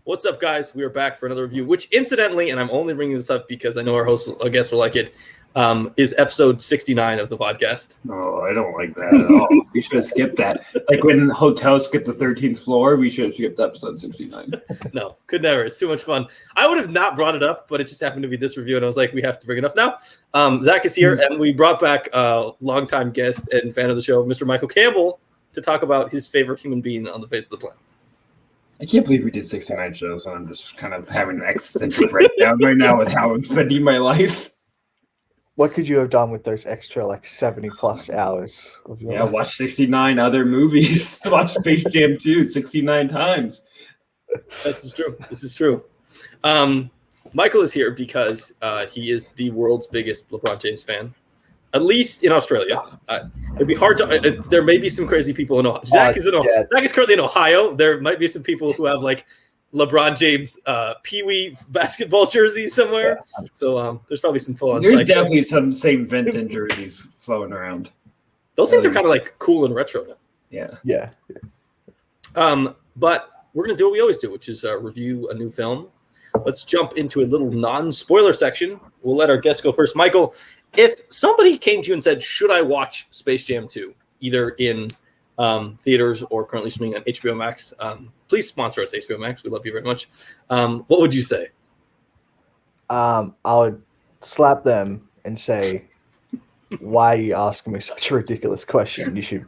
What's up, guys? We are back for another review, which incidentally, and I'm only bringing this up because I know our guests will like it, is episode 69 of the podcast. No, I don't like that at all. We should have skipped that. Like when hotels skip the 13th floor, we should have skipped episode 69. No, could never. It's too much fun. I would have not brought it up, but it just happened to be this review, and I was like, we have to bring it up now. Zach is here, and we brought back a longtime guest and fan of the show, Mr. Michael Campbell, to talk about his favorite human being on the face of the planet. I can't believe we did 69 shows, and I'm just kind of having an existential breakdown right now with how I'm spending my life. What could you have done with those extra 70 plus hours of your life? Watch 69 other movies. Watch Space Jam 2 69 times. This is true. Michael is here because he is the world's biggest LeBron James fan, at least in Australia. It'd be hard to. There may be some crazy people in Ohio. Zach is currently in Ohio. There might be some people who have LeBron James Pee-wee basketball jerseys somewhere. Yeah. So there's probably some full-on. There's definitely some St. Vincent jerseys flowing around. Those things are kind of cool and retro now. Yeah. But we're gonna do what we always do, which is review a new film. Let's jump into a little non-spoiler section. We'll let our guests go first. Michael, if somebody came to you and said, "Should I watch Space Jam 2?" either in theaters or currently streaming on HBO Max, please sponsor us, HBO Max. We love you very much. What would you say? I would slap them and say, "Why are you asking me such a ridiculous question? You should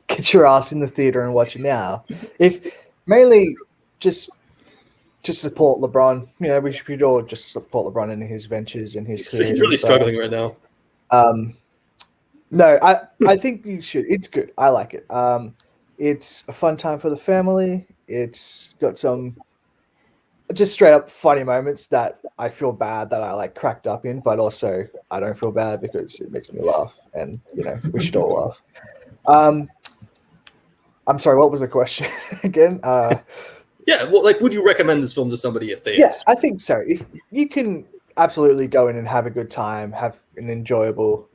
get your ass in the theater and watch it now." If mainly just support LeBron. We should all just support LeBron in his ventures and his. He's really struggling right now. No, I think you should. It's good. I like it. It's a fun time for the family. It's got some just straight up funny moments that I feel bad that I cracked up in, but also I don't feel bad because it makes me laugh, and we should all laugh. I'm sorry, what was the question again? Yeah, well, would you recommend this film to somebody if they? Yeah, I think so. If you can absolutely go in and have a good time, have an enjoyable.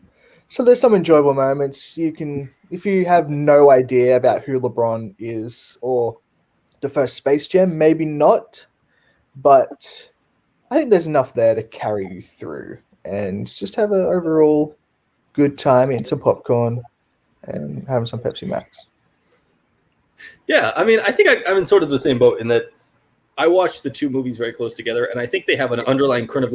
So there's some enjoyable moments. You can, if you have no idea about who LeBron is or the first Space Jam, maybe not, but I think there's enough there to carry you through and just have an overall good time, eat some popcorn, and have some Pepsi Max. Yeah, I mean, I think I'm in sort of the same boat in that I watched the two movies very close together, and I think they have an underlying kind of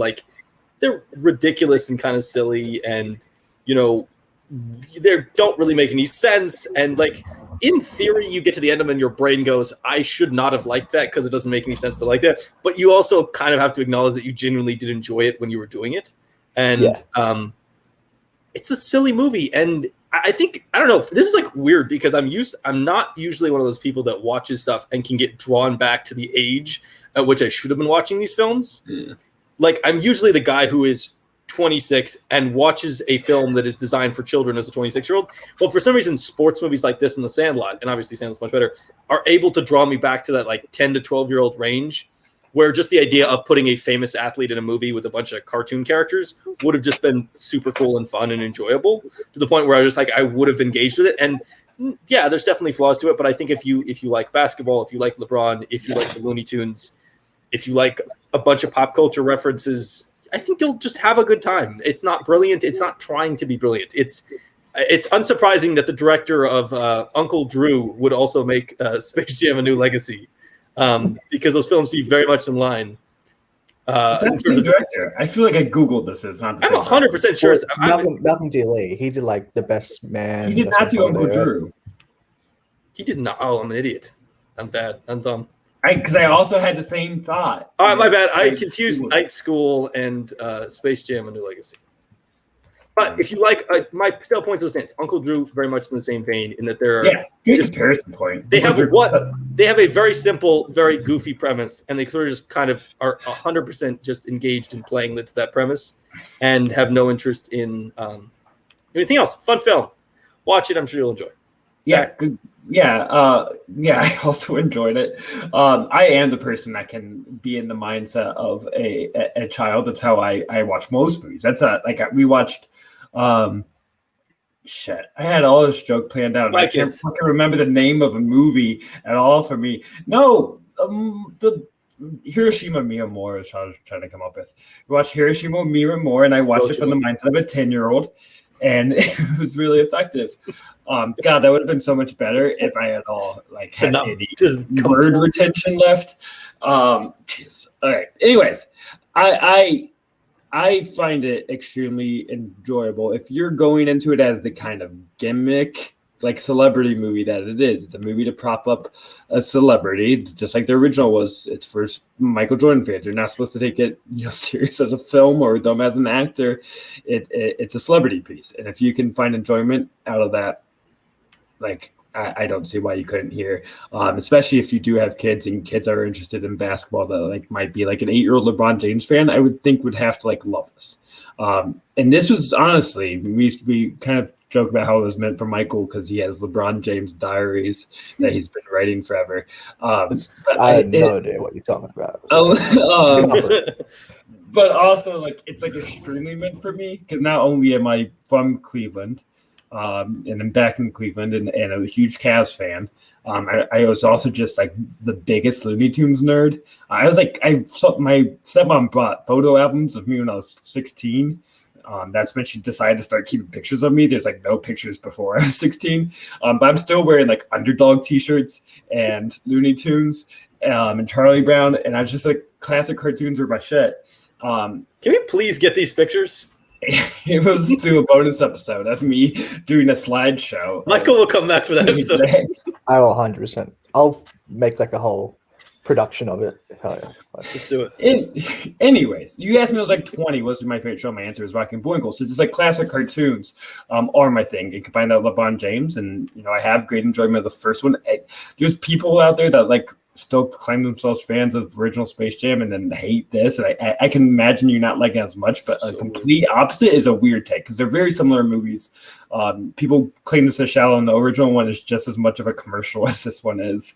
they're ridiculous and kind of silly, and they don't really make any sense. And in theory, you get to the end of them and your brain goes, I should not have liked that because it doesn't make any sense to like that. But you also kind of have to acknowledge that you genuinely did enjoy it when you were doing it. And it's a silly movie. And I think, I don't know, this is weird because I'm not usually one of those people that watches stuff and can get drawn back to the age at which I should have been watching these films. I'm usually the guy who is 26 and watches a film that is designed for children as a 26-year-old. Well, for some reason, sports movies like this and The Sandlot, and obviously Sandlot's much better, are able to draw me back to that 10 to 12-year-old range, where just the idea of putting a famous athlete in a movie with a bunch of cartoon characters would have just been super cool and fun and enjoyable, to the point where I was I would have engaged with it. And yeah, there's definitely flaws to it, but I think if you like basketball, if you like LeBron, if you like the Looney Tunes, if you like a bunch of pop culture references, I think you'll just have a good time. It's not brilliant. It's not trying to be brilliant. It's unsurprising that the director of Uncle Drew would also make Space Jam: A New Legacy, because those films seem very much in line. It's not the same director. I feel like I Googled this. It's not the same. I'm 100% sure. Malcolm D. Lee. He did The Best Man. He did not do Uncle Drew. He did not. Oh, I'm an idiot. I'm bad. I'm dumb. Because I also had the same thought. All right, my bad. I confused Night School and Space Jam: A New Legacy. But if you like, my still point to the stance, Uncle Drew very much in the same vein in that they're good comparison point. They have a very simple, very goofy premise, and they sort of just kind of are 100% just engaged in playing to that premise, and have no interest in anything else. Fun film, watch it. I'm sure you'll enjoy. Zach? Good. I also enjoyed it. I am the person that can be in the mindset of a child. That's how I watch most movies. That's we watched. Shit, I had all this joke planned out. I can't fucking remember the name of a movie at all for me. No, the Hiroshima Miyamoto is what I was trying to come up with. We watched Hiroshima Miyamoto, and I watched it from the mindset of a 10-year-old, and it was really effective. God, that would have been so much better if I had had any word retention left. Jesus. All right. Anyways, I find it extremely enjoyable. If you're going into it as the kind of gimmick, like celebrity movie that it is, it's a movie to prop up a celebrity, just like the original was. It's for Michael Jordan fans. You're not supposed to take it serious as a film or them as an actor. It's a celebrity piece, and if you can find enjoyment out of that, I don't see why you couldn't here, especially if you do have kids and kids are interested in basketball that might be like an 8-year-old LeBron James fan. I would think would have to love this. And this was honestly, we kind of joke about how it was meant for Michael because he has LeBron James diaries that he's been writing forever. I had no idea what you're talking about. But also it's extremely meant for me because not only am I from Cleveland, and I'm back in Cleveland and I'm a huge Cavs fan. I was also just the biggest Looney Tunes nerd. I saw my stepmom brought photo albums of me when I was 16. That's when she decided to start keeping pictures of me. There's no pictures before I was 16. But I'm still wearing Underdog t-shirts and Looney Tunes and Charlie Brown. And I was just classic cartoons were my shit. Can we please get these pictures? It was to a bonus episode of me doing a slideshow. Michael will come back for that episode. I will 100%. I'll make a whole production of it. Hell yeah. Let's do it. Anyways, you asked me, I was 20. What's my favorite show? My answer is Rocky and Bullwinkle. So just classic cartoons are my thing. You combine that with LeBron James, and I have great enjoyment of the first one. There's people out there that still claim themselves fans of original Space Jam and then hate this. And I can imagine you not liking it as much, but a complete opposite is a weird take because they're very similar movies. People claim this is shallow, and the original one is just as much of a commercial as this one is.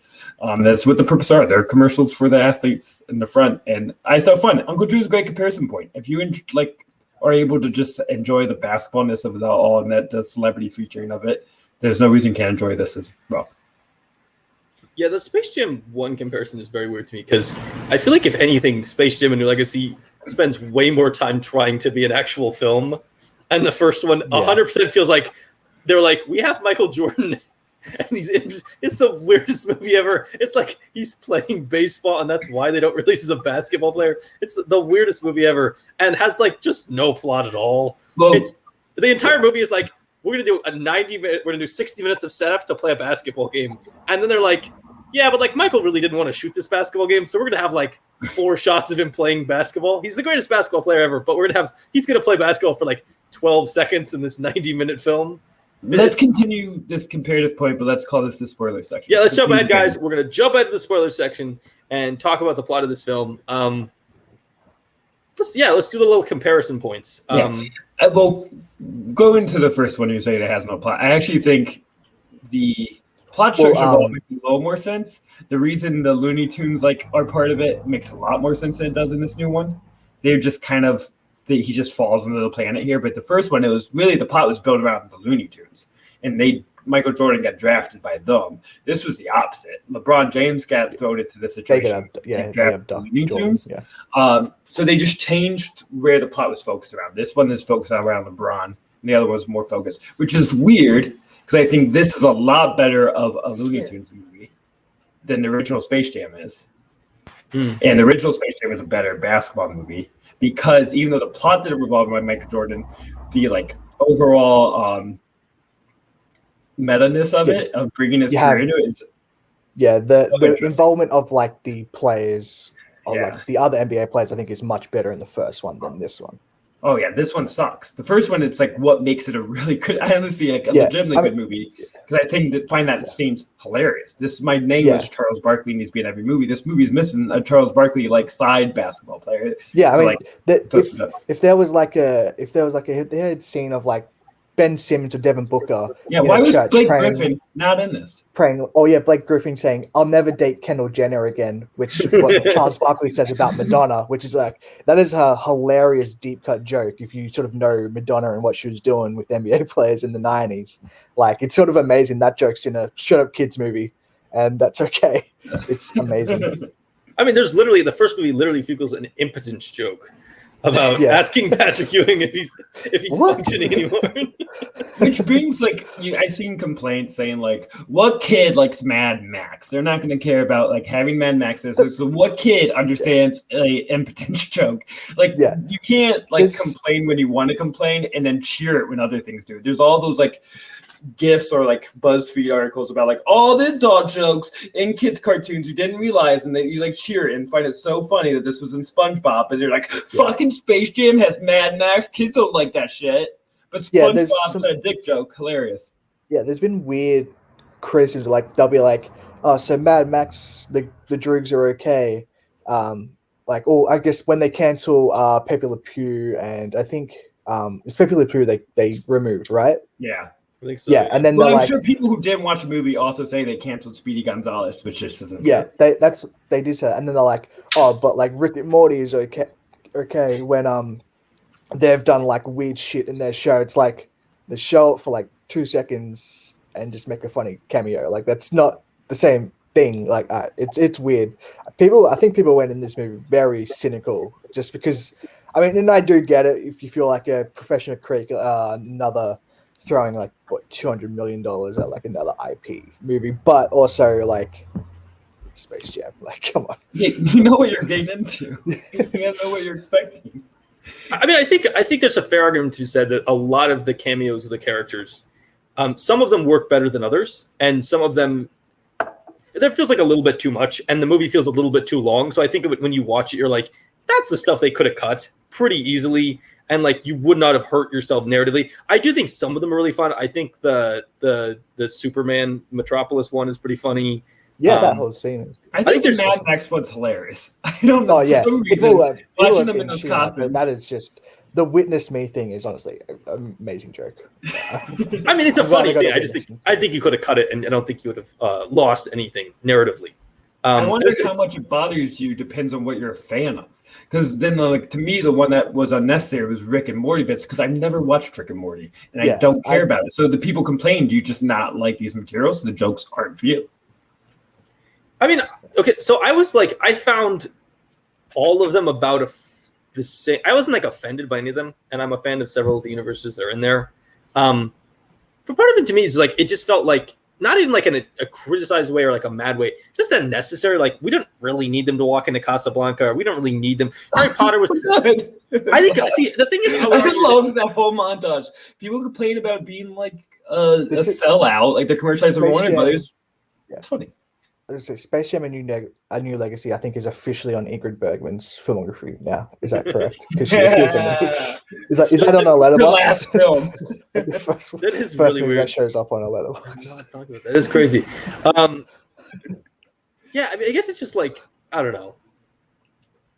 That's what the purpose are. They're commercials for the athletes in the front. And I still have fun. Uncle Drew's a great comparison point. If you are able to just enjoy the basketballness of it all and the celebrity featuring of it, there's no reason you can't enjoy this as well. Yeah, the Space Jam 1 comparison is very weird to me because I feel like if anything, Space Jam: A New Legacy spends way more time trying to be an actual film, and the first one 100% feels like they're we have Michael Jordan, and it's the weirdest movie ever. It's he's playing baseball, and that's why they don't release as a basketball player. It's the weirdest movie ever, and has just no plot at all. Well, the entire movie is we're gonna do a 90-minute, we're gonna do 60 minutes of setup to play a basketball game, and then they're yeah, but Michael really didn't want to shoot this basketball game, so we're gonna have 4 shots of him playing basketball. He's the greatest basketball player ever, but he's gonna play basketball for 12 seconds in this 90-minute film. Let's continue this comparative point, but let's call this the spoiler section. Yeah, let's jump ahead, guys. We're gonna jump ahead to the spoiler section and talk about the plot of this film. Let's do the little comparison points. Well, go into the first one. You say it has no plot. I actually think the plot structure makes a little more sense. The reason the Looney Tunes are part of it makes a lot more sense than it does in this new one. They're just he just falls into the planet here. But the first one, it was really the plot was built around the Looney Tunes, and Michael Jordan got drafted by them. This was the opposite. LeBron James got thrown into this situation. They drafted Looney Tunes. So they just changed where the plot was focused around. This one is focused around LeBron, and the other one's more focused, which is weird because I think this is a lot better of a Looney Tunes movie than the original Space Jam is. And the original Space Jam is a better basketball movie because even though the plot didn't revolve around Michael Jordan, the overall meta-ness of it, of bringing his career into it is the involvement of the players or the other NBA players I think is much better in the first one than this one. Oh yeah, this one sucks. The first one, it's what makes it a really good, I honestly legitimately good movie because I find that scene's hilarious. My name was Charles Barkley needs to be in every movie. This movie is missing a Charles Barkley side basketball player. Yeah, I mean, if there was a hit scene of Ben Simmons or Devin Booker. Yeah, why was Blake Griffin not in this? Blake Griffin saying, "I'll never date Kendall Jenner again," which what Charles Barkley says about Madonna, which is that is a hilarious deep cut joke if you sort of know Madonna and what she was doing with NBA players in the 90s. It's sort of amazing that joke's in a Shut Up Kids movie, and that's okay. It's amazing. I mean, there's literally the first movie literally feels an impotence joke about asking Patrick Ewing if he's functioning anymore. Which brings I've seen complaints saying like, what kid likes Mad Max? They're not going to care about like having Mad Max. So what kid understands a impotence joke? Like you can't complain when you want to complain and then cheer it when other things do. There's all those like GIFs or like BuzzFeed articles about like all the dog jokes in kids cartoons you didn't realize, and that you like cheer it and find it so funny that this was in SpongeBob, and they're like, fucking Space Jam has Mad Max. Kids don't like that shit, but SpongeBob's a dick joke. Hilarious. Yeah, there's been weird criticism. Like they'll be like, oh, so Mad Max, the Droogs are okay. I guess when they cancel Pepe Le Pew, and I think it's Pepe Le Pew they removed, right? Yeah. I think so. Yeah, and then I'm sure people who didn't watch the movie also say they canceled Speedy Gonzalez, which just isn't. Yeah, they did say that, and then they're like, oh, but like Rick and Morty is okay when they've done like weird shit in their show. It's like they show it for like 2 seconds and just make a funny cameo. Like that's not the same thing. Like it's weird. I think people went in this movie very cynical, just because. I mean, and I do get it if you feel like a professional critic, throwing like $200 million at like another IP movie, but also like Space Jam. Like, come on, you know what you're getting into. You know what you're expecting. I mean, I think there's a fair argument to be said that a lot of the cameos of the characters, some of them work better than others, and some of them that feels like a little bit too much, and the movie feels a little bit too long. So I think of it when you watch it, you're like, that's the stuff they could have cut pretty easily. And like you would not have hurt yourself narratively. I do think some of them are really fun. I think the Superman Metropolis one is pretty funny. Yeah, that whole scene is. I think the Mad Max one's hilarious. I don't know. For some reason, watching them in those costumes. That is just the Witness Me thing is honestly an amazing joke. I mean, it's a funny scene. I think you could have cut it, and I don't think you would have lost anything narratively. I wonder how much it bothers you depends on what you're a fan of. Because then, to me, the one that was unnecessary was Rick and Morty bits, because I've never watched Rick and Morty, and I don't care about it. So the people complain, do you just not like these materials? So the jokes aren't for you. I mean, okay, so I found all of them about the same. I wasn't offended by any of them, and I'm a fan of several of the universes that are in there. For part of it, to me, it's it just felt like, not even in a criticized way or a mad way, just unnecessary. We don't really need them to walk into Casablanca, or we don't really need them. Harry Potter was good. I think. See, the thing is, I love that whole montage. People complain about being a sellout, like the commercialized Warner Brothers. Yeah. It's funny. Space Jam: A New Legacy, I think, is officially on Ingrid Bergman's filmography now. Is that correct? Because she appears in it. Is that on a letterbox? The last film. The first that is first really movie weird. That shows up on a letterbox. That is crazy. Yeah, I mean, I guess it's just I don't know.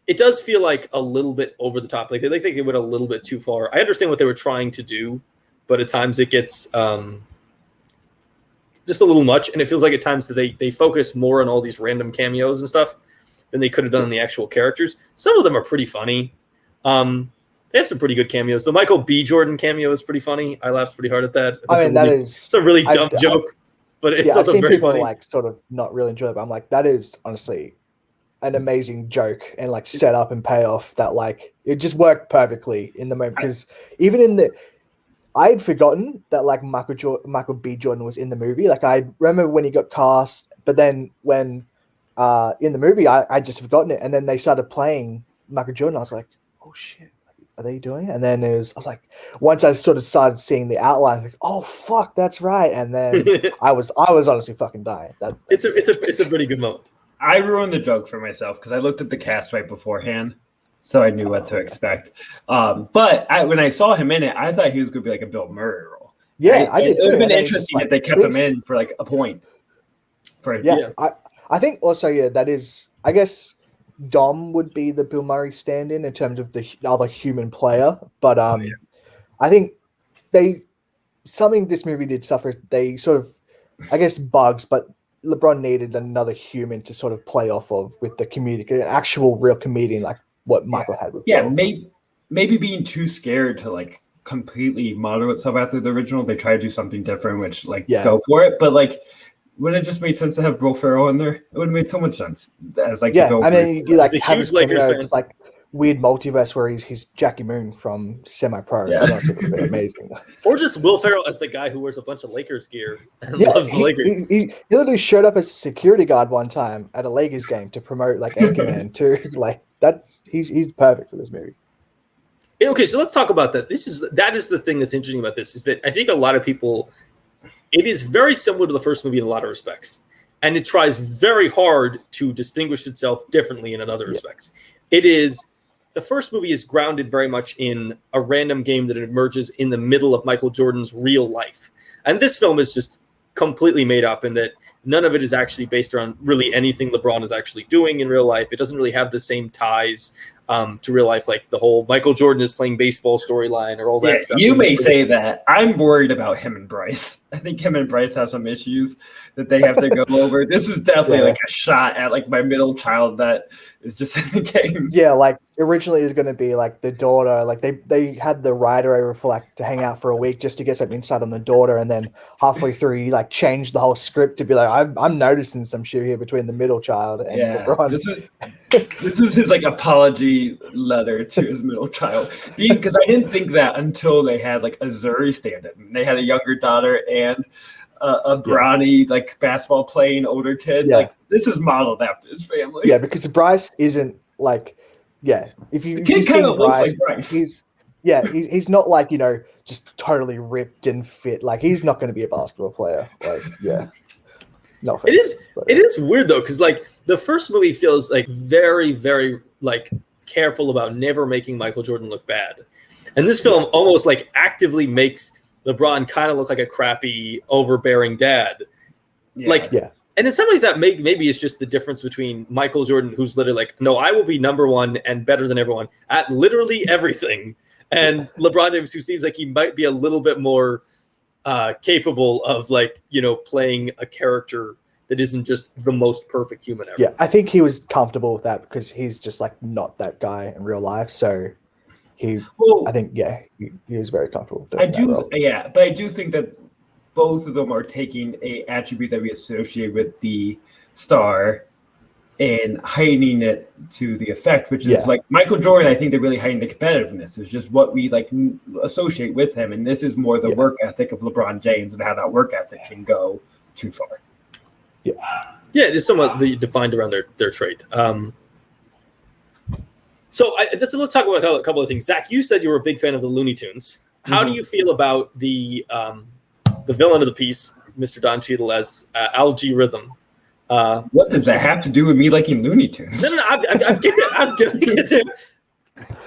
It does feel like a little bit over the top. They think it went a little bit too far. I understand what they were trying to do, but at times it gets just a little much, and it feels like at times that they focus more on all these random cameos and stuff than they could have done on the actual characters. Some of them are pretty funny. They have some pretty good cameos. The Michael B. Jordan cameo is pretty funny. I laughed pretty hard at that. It's a really dumb joke, but it's also very funny. I've seen people sort of not really enjoy it, but I'm like, that is honestly an amazing joke and set up and payoff that it just worked perfectly in the moment, because even in the I'd forgotten that Michael B. Jordan was in the movie. I remember when he got cast, but then when in the movie I just forgotten it, and then they started playing Michael Jordan. I was like, oh shit, are they doing it? And then I was like, once I sort of started seeing the outline, like, oh fuck, that's right. And then I was honestly fucking dying. It's a pretty good moment. I ruined the joke for myself because I looked at the cast right beforehand, so I knew what to expect. But when I saw him in it, I thought he was going to be a Bill Murray role. Yeah, I did too. It would have been interesting if they kept him in for a point. I think also, that is, I guess Dom would be the Bill Murray stand-in terms of the other human player. But I think something this movie did suffer, they sort of, I guess, bugs, but LeBron needed another human to sort of play off of with the comedic, an actual real comedian like what Michael had with Bill. Maybe being too scared to completely model itself after the original. They try to do something different, which go for it. But would it just made sense to have Will Ferrell in there? It would have made so much sense as like Yeah, the I mean, you like He's a have huge his Lakers cameo, fan. it's like weird multiverse where he's Jackie Moon from Semi-Pro. Yeah. To be honest, it would have been amazing. Or just Will Ferrell as the guy who wears a bunch of Lakers gear and Yeah, loves the Lakers. he literally showed up as a security guard one time at a Lakers game to promote like Anchorman too. Like he's perfect for this movie. Okay, so let's talk about that. That is the thing that's interesting about this, is that I think a lot of people, it is very similar to the first movie in a lot of respects. And it tries very hard to distinguish itself differently in other respects. The first movie is grounded very much in a random game that emerges in the middle of Michael Jordan's real life. And this film is just completely made up in that none of it is actually based around really anything LeBron is actually doing in real life. It doesn't really have the same ties to real life, like the whole Michael Jordan is playing baseball storyline or all that stuff. You may say that. I'm worried about him and Bryce. I think him and Bryce have some issues that they have to go over. This is definitely like a shot at like my middle child that is just in the games. Yeah, like originally it was going to be like the daughter. Like they had the writer over for like to hang out for a week just to get some insight on the daughter, and then halfway through he like changed the whole script to be like, I'm noticing some shit here between the middle child and LeBron. This was his like apology letter to his middle child, because I didn't think that until they had like a Zuri stand-in. They had a younger daughter and a brawny like basketball playing older kid. Yeah. Like this is modeled after his family. Yeah, because Bryce isn't like, if you the kid kind of looks like Bryce. He's not like, just totally ripped and fit. Like he's not going to be a basketball player. Like no offense, it is weird though, because like the first movie feels like very, very like careful about never making Michael Jordan look bad, and this film almost like actively makes LeBron kind of look like a crappy, overbearing dad. And in some ways that maybe it's just the difference between Michael Jordan, who's literally like, no, I will be number one and better than everyone at literally everything, and LeBron James, who seems like he might be a little bit more capable of like, playing a character that isn't just the most perfect human ever. Yeah, I think he was comfortable with that because he's just like not that guy in real life. So he was very comfortable. But I do think that both of them are taking a attribute that we associate with the star and heightening it to the effect, which is like Michael Jordan. I think they're really heightening the competitiveness. It's just what we like associate with him, and this is more the work ethic of LeBron James and how that work ethic can go too far. Yeah, it is somewhat defined around their trait. So let's talk about a couple of things. Zach, you said you were a big fan of the Looney Tunes. How do you feel about the villain of the piece, Mr. Don Cheadle, as Algae Rhythm? What does that have to do with me liking Looney Tunes? No, I'm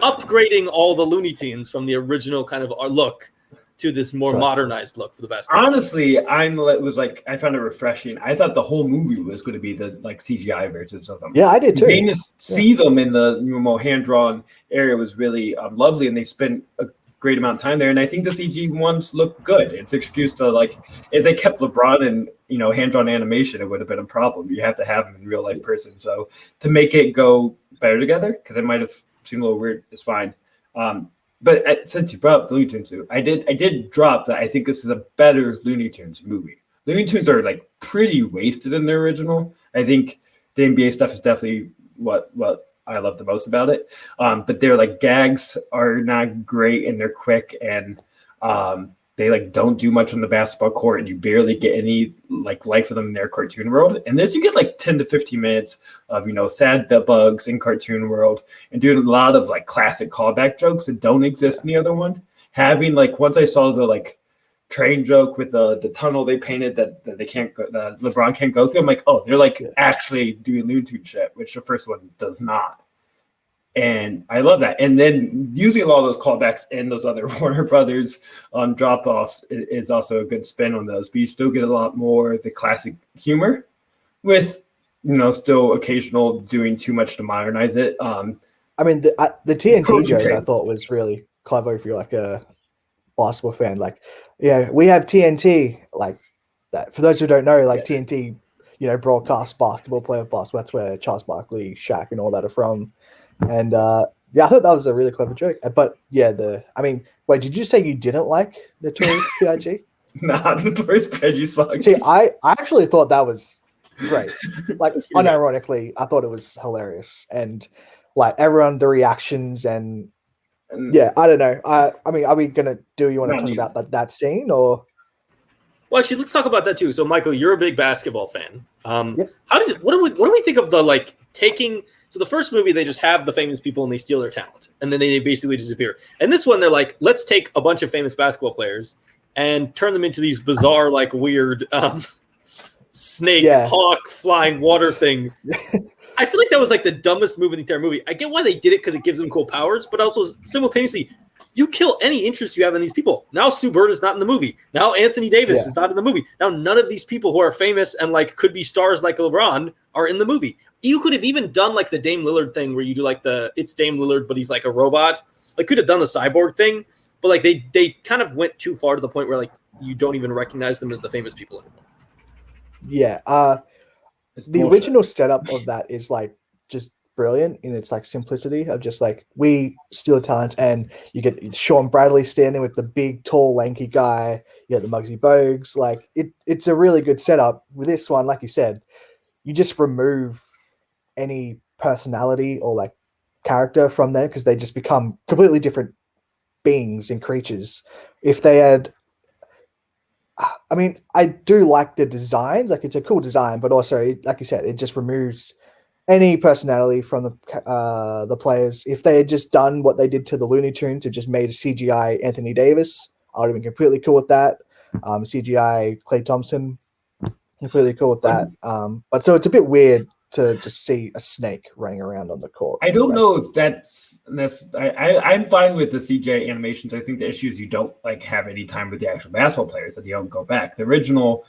upgrading all the Looney Tunes from the original kind of look to this more modernized look for the basketball. Honestly, I found it refreshing. I thought the whole movie was going to be the like CGI versions of them. Yeah, I did too. Getting to see them in the more hand-drawn area was really lovely, and they spent a great amount of time there. And I think the CG ones look good. It's excuse to like, if they kept LeBron in hand-drawn animation, it would have been a problem. You have to have him in real life person. So to make it go better together, because it might have seemed a little weird, it's fine. But since you brought up Looney Tunes too, I did drop that I think this is a better Looney Tunes movie. Looney Tunes are like pretty wasted in their original. I think the NBA stuff is definitely what I love the most about it. But their like gags are not great, and they're quick, and they like don't do much on the basketball court, and you barely get any like life of them in their cartoon world. And this you get like 10 to 15 minutes of sad bugs in cartoon world, and doing a lot of like classic callback jokes that don't exist in the other one. Having like, once I saw the like train joke with the tunnel they painted that they can't go, that LeBron can't go through, I'm like, oh, they're like actually doing Looney Tunes shit, which the first one does not. And I love that. And then using a lot of those callbacks and those other Warner Brothers drop-offs is also a good spin on those. But you still get a lot more the classic humor with, still occasional doing too much to modernize it. I mean, the TNT joke I thought was really clever if you're like a basketball fan. Like, we have TNT, like that. For those who don't know, like TNT, broadcast basketball, playoff basketball. That's where Charles Barkley, Shaq, and all that are from. And I thought that was a really clever joke. But wait, did you say you didn't like Notorious B.I.G.? Nah, the first Peggy sucks. See, I actually thought that was great. Like, unironically, I thought it was hilarious. And, like, everyone, the reactions and yeah, I don't know. I mean, are we gonna you want to talk about that scene or? Well, actually, let's talk about that too. So, Michael, you're a big basketball fan. Yep. What do we think of the like taking? So the first movie, they just have the famous people and they steal their talent, and then they basically disappear. And this one, they're like, let's take a bunch of famous basketball players and turn them into these bizarre, like weird snake, hawk, flying water thing. I feel like that was like the dumbest move in the entire movie. I get why they did it because it gives them cool powers, but also simultaneously, you kill any interest you have in these people. Now Sue Bird is not in the movie. Now Anthony Davis is not in the movie. Now none of these people who are famous and like could be stars like LeBron are in the movie. You could have even done like the Dame Lillard thing where you do like it's Dame Lillard, but he's like a robot. Like could have done the cyborg thing, but like they kind of went too far to the point where like you don't even recognize them as the famous people anymore. Yeah. The original setup of that is like just brilliant in its like simplicity of just like we steal talent and you get Sean Bradley standing with the big, tall, lanky guy. You get the Muggsy Bogues. Like it's a really good setup. With this one, like you said, you just remove any personality or like character from there because they just become completely different beings and creatures. If they had I mean, I do like the designs. Like, it's a cool design, but also, like you said, it just removes any personality from the players. If they had just done what they did to the Looney Tunes, and just made a CGI Anthony Davis, I would have been completely cool with that. CGI Klay Thompson, completely cool with that. But so it's a bit weird to just see a snake running around on the court. I don't know if that's I'm fine with the CGI animations. I think the issue is you don't like have any time with the actual basketball players that you don't go back. The original,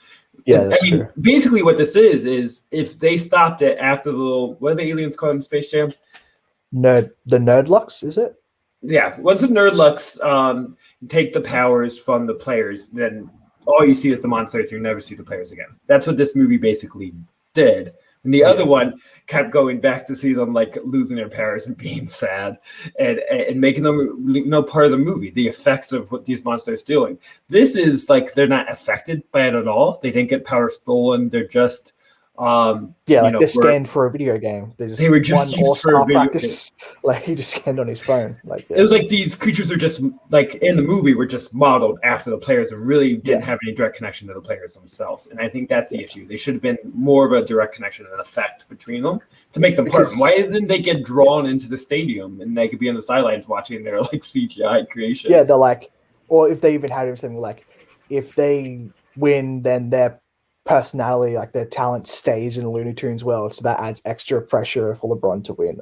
true. Basically what this is if they stopped it after the little, what are the aliens called in Space Jam? The Nerdlux, is it? Yeah. Once the Nerdlux take the powers from the players, then all you see is the monsters. You never see the players again. That's what this movie basically did. And the other one kept going back to see them like losing their powers and being sad and making them part of the movie, the effects of what these monsters are doing. This is like they're not affected by it at all. They didn't get power stolen. They're just they're scanned for a video game. They were just used for a video practice. Like he just scanned on his phone. Like it was like these creatures are just like in the movie were just modeled after the players and really didn't have any direct connection to the players themselves. And I think that's the issue. They should have been more of a direct connection and effect between them to make them part. Why didn't they get drawn into the stadium and they could be on the sidelines watching their like CGI creations? Yeah, they're like, or if they even had something like, if they win, then their personality, like their talent, stays in the Looney Tunes world, so that adds extra pressure for LeBron to win,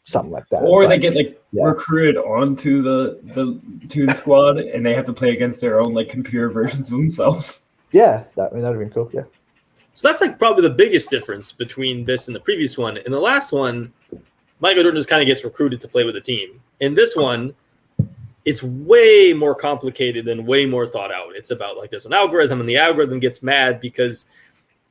something like that. Or they get like recruited onto the Toon Squad, and they have to play against their own like computer versions of themselves. Yeah, that would have been cool. Yeah. So that's like probably the biggest difference between this and the previous one. In the last one, Michael Jordan just kind of gets recruited to play with the team. In this one, it's way more complicated and way more thought out. It's about like there's an algorithm and the algorithm gets mad because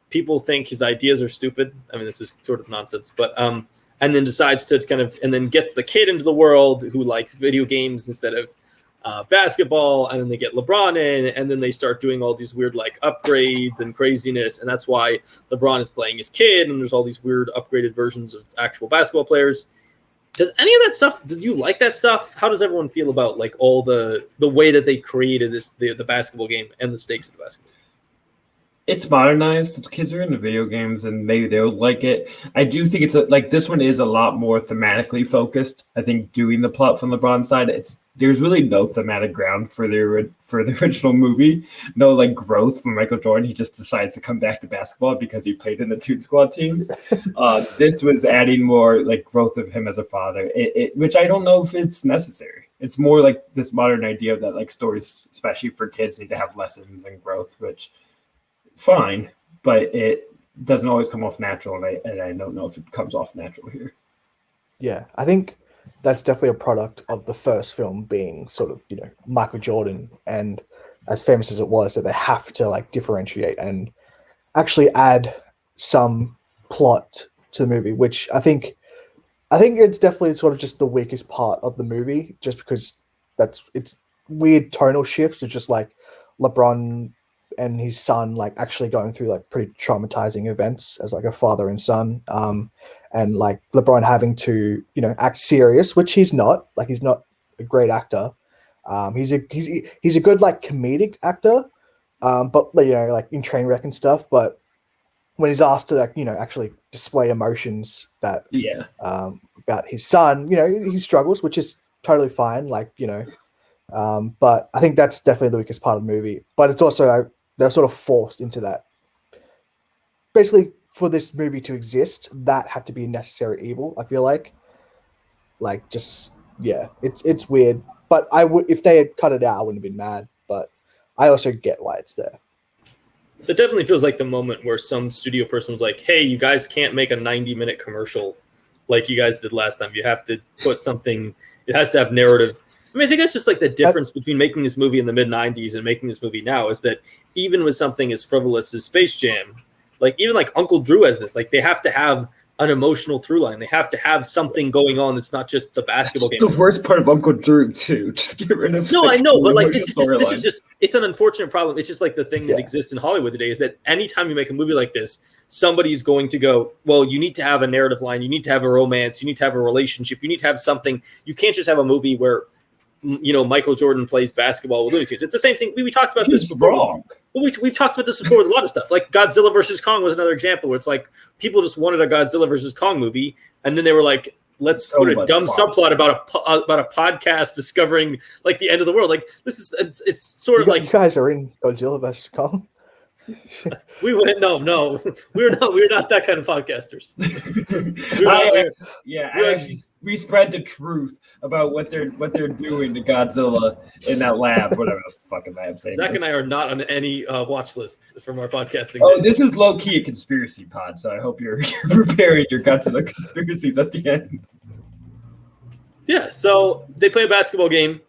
people think his ideas are stupid. I mean, this is sort of nonsense, but and then decides to and then gets the kid into the world who likes video games instead of basketball. And then they get LeBron in, and then they start doing all these weird like upgrades and craziness. And that's why LeBron is playing his kid. And there's all these weird upgraded versions of actual basketball players. Does any of that stuff, did you like that stuff? How does everyone feel about like all the way that they created the basketball game and the stakes of the basketball? It's modernized. The kids are into video games and maybe they would like it. I do think it's like this one is a lot more thematically focused. I think doing the plot from LeBron's side, there's really no thematic ground for the original movie. No like growth from Michael Jordan. He just decides to come back to basketball because he played in the Toon Squad team. This was adding more like growth of him as a father, which I don't know if it's necessary. It's more like this modern idea that like stories, especially for kids, need to have lessons and growth, which is fine, but it doesn't always come off natural, and I don't know if it comes off natural here. Yeah, I think that's definitely a product of the first film being sort of, Michael Jordan, and as famous as it was, that they have to like differentiate and actually add some plot to the movie, which I think it's definitely sort of just the weakest part of the movie, just because it's weird tonal shifts of just like LeBron and his son like actually going through like pretty traumatizing events as like a father and son, and like LeBron having to act serious, which he's not. Like he's not a great actor. He's a good like comedic actor, but like in Trainwreck and stuff. But when he's asked to like actually display emotions that about his son, he struggles, which is totally fine. Like but I think that's definitely the weakest part of the movie. But it's also they're sort of forced into that. Basically, for this movie to exist, that had to be a necessary evil. I feel like just it's weird. But I would, if they had cut it out, I wouldn't have been mad. But I also get why it's there. It definitely feels like the moment where some studio person was like, "Hey, you guys can't make a 90-minute commercial like you guys did last time. You have to put something. It has to have narrative." I mean, I think that's just like the difference between making this movie in the mid-90s and making this movie now is that even with something as frivolous as Space Jam, like even like Uncle Drew has this, like they have to have an emotional through line. They have to have something going on that's not just the basketball game. The worst part of Uncle Drew too. Just get rid of. No, I know, but like this is just it's an unfortunate problem. It's just like the thing that exists in Hollywood today is that anytime you make a movie like this, somebody's going to go, well, you need to have a narrative line, you need to have a romance, you need to have a relationship, you need to have something. You can't just have a movie where Michael Jordan plays basketball with Looney Tunes. It's the same thing. We talked about this before. Wrong. Well, we've talked about this before with a lot of stuff. Like Godzilla versus Kong was another example where it's like people just wanted a Godzilla versus Kong movie, and then they were like, let's put a dumb subplot about a podcast discovering like the end of the world. Like this is it's sort of like you guys are in Godzilla versus Kong. We went no we're not that kind of podcasters. We spread the truth about what they're doing to Godzilla in that lab, whatever the fucking lab saying. Zach and I are not on any watch lists from our podcasting. Oh, this is low key a conspiracy pod, so I hope you're preparing your Godzilla conspiracies at the end. Yeah, so they play a basketball game.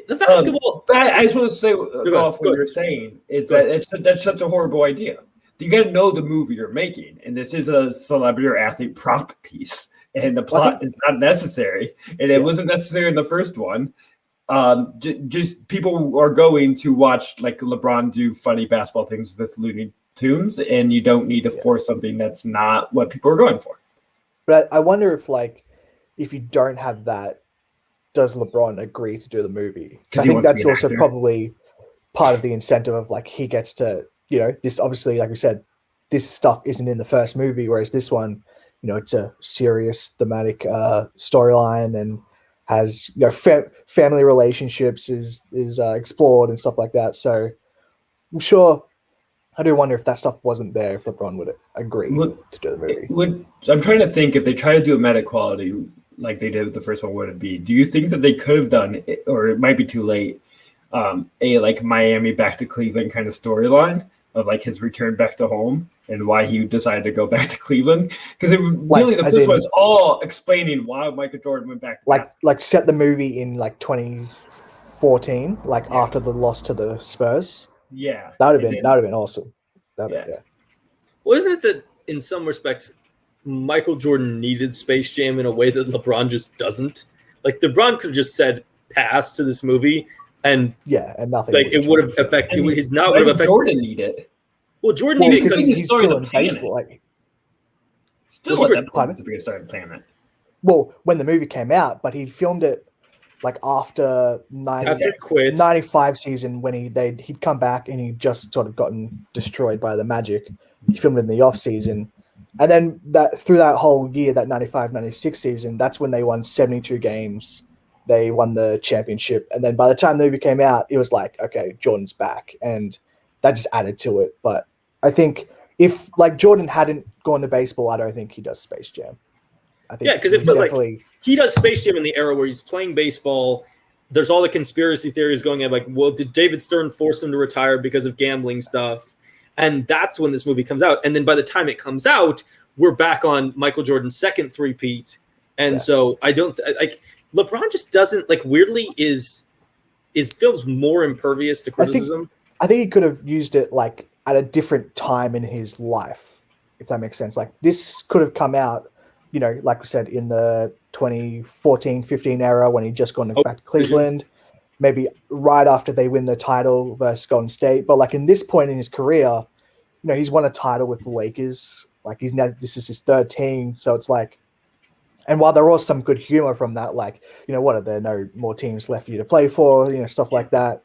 The basketball. I just want to say, go off what you're saying is that that's such a horrible idea. You got to know the movie you're making, and this is a celebrity or athlete prop piece, and the plot is not necessary, and it wasn't necessary in the first one. Just people are going to watch like LeBron do funny basketball things with Looney Tunes, and you don't need to force something that's not what people are going for. But I wonder if you don't have that, does LeBron agree to do the movie? I think that's also probably part of the incentive of like he gets to, this obviously, like we said, this stuff isn't in the first movie, whereas this one, it's a serious thematic storyline and has family relationships is explored and stuff like that. So I'm sure. I do wonder if that stuff wasn't there, if LeBron would agree to do the movie. I'm trying to think if they try to do a meta quality like they did with the first one, would it be? Do you think that they could have done, or it might be too late, a like Miami back to Cleveland kind of storyline of like his return back to home and why he decided to go back to Cleveland? Because it really the first one's all explaining why Michael Jordan went back. Like set the movie in like 2014, like after the loss to the Spurs. Yeah, that would have been awesome. Well, isn't it that in some respects Michael Jordan needed Space Jam in a way that LeBron just doesn't? Like LeBron could have just said pass to this movie, and nothing. Like it would have affected. His not would have affected. Jordan needed. Well, Jordan needed because he's still in baseball. Like, still at that point, was the biggest star on the planet. Well, when the movie came out, but he filmed it like after 95 season when he'd come back and he'd just sort of gotten destroyed by the Magic. He filmed it in the off season. And then through that whole year, that 95-96 season, that's when they won 72 games. They won the championship. And then by the time the movie came out, it was like, okay, Jordan's back. And that just added to it. But I think if like Jordan hadn't gone to baseball, I don't think he does Space Jam. I think because it feels like he does Space Jam in the era where he's playing baseball. There's all the conspiracy theories going on. Like, well, did David Stern force him to retire because of gambling stuff? And that's when this movie comes out. And then by the time it comes out, we're back on Michael Jordan's second three-peat. And so I don't like LeBron just doesn't like weirdly is feels more impervious to criticism. I think he could have used it like at a different time in his life, if that makes sense. Like this could have come out, like we said, in the 2014-15 era when he just gone back to Cleveland. maybe right after they win the title versus Golden State. But like in this point in his career, he's won a title with the Lakers. Like this is his third team, so it's like, and while there was some good humor from that, like what are there no more teams left for you to play for, stuff like that.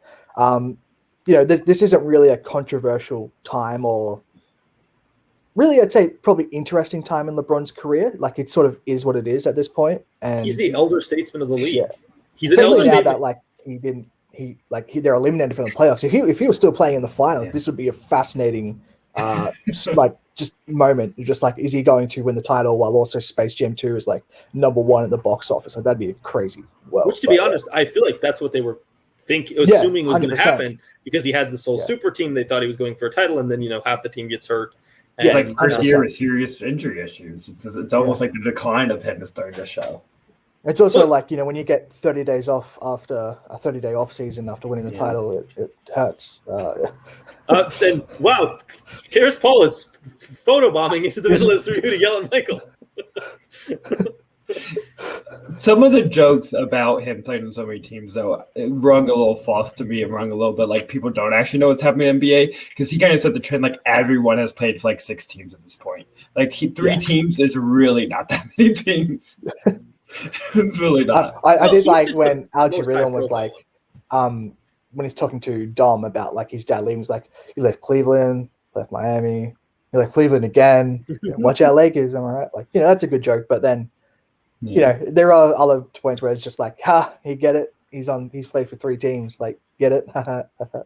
This isn't really a controversial time, or really, I'd say probably interesting time in LeBron's career. Like it sort of is what it is at this point, and he's the elder statesman of the league. Yeah. He's an elder statesman. That like they're eliminated from the playoffs. If he was still playing in the finals, this would be a fascinating like just moment. Just like, is he going to win the title while also Space Jam 2 is like #1 at the box office? Like that'd be a crazy. Which, to be honest, I feel like that's what they were assuming was going to happen, because he had this whole super team. They thought he was going for a title, and then half the team gets hurt. And like first year with serious injury issues. It's almost like the decline of him is starting to show. It's also like, when you get 30 days off after a 30-day off season after winning the title, it hurts. And wow, Karis Paul is photobombing into the middle of this review to yell at Michael. Some of the jokes about him playing on so many teams, though, it rung a little false to me and rung a little bit like people don't actually know what's happening in the NBA, because he kind of set the trend like everyone has played for like 6 teams at this point. Like three teams is really not that many teams. It's really not. I did like when Al Jabrilon was like, when he's talking to Dom about like his dad leaving, he's like, he left Cleveland, left Miami, he left Cleveland again. Watch out, Lakers. Am I right? Like, that's a good joke. But then, there are other points where it's just like, he get it. He's played for 3 teams. Like, get it.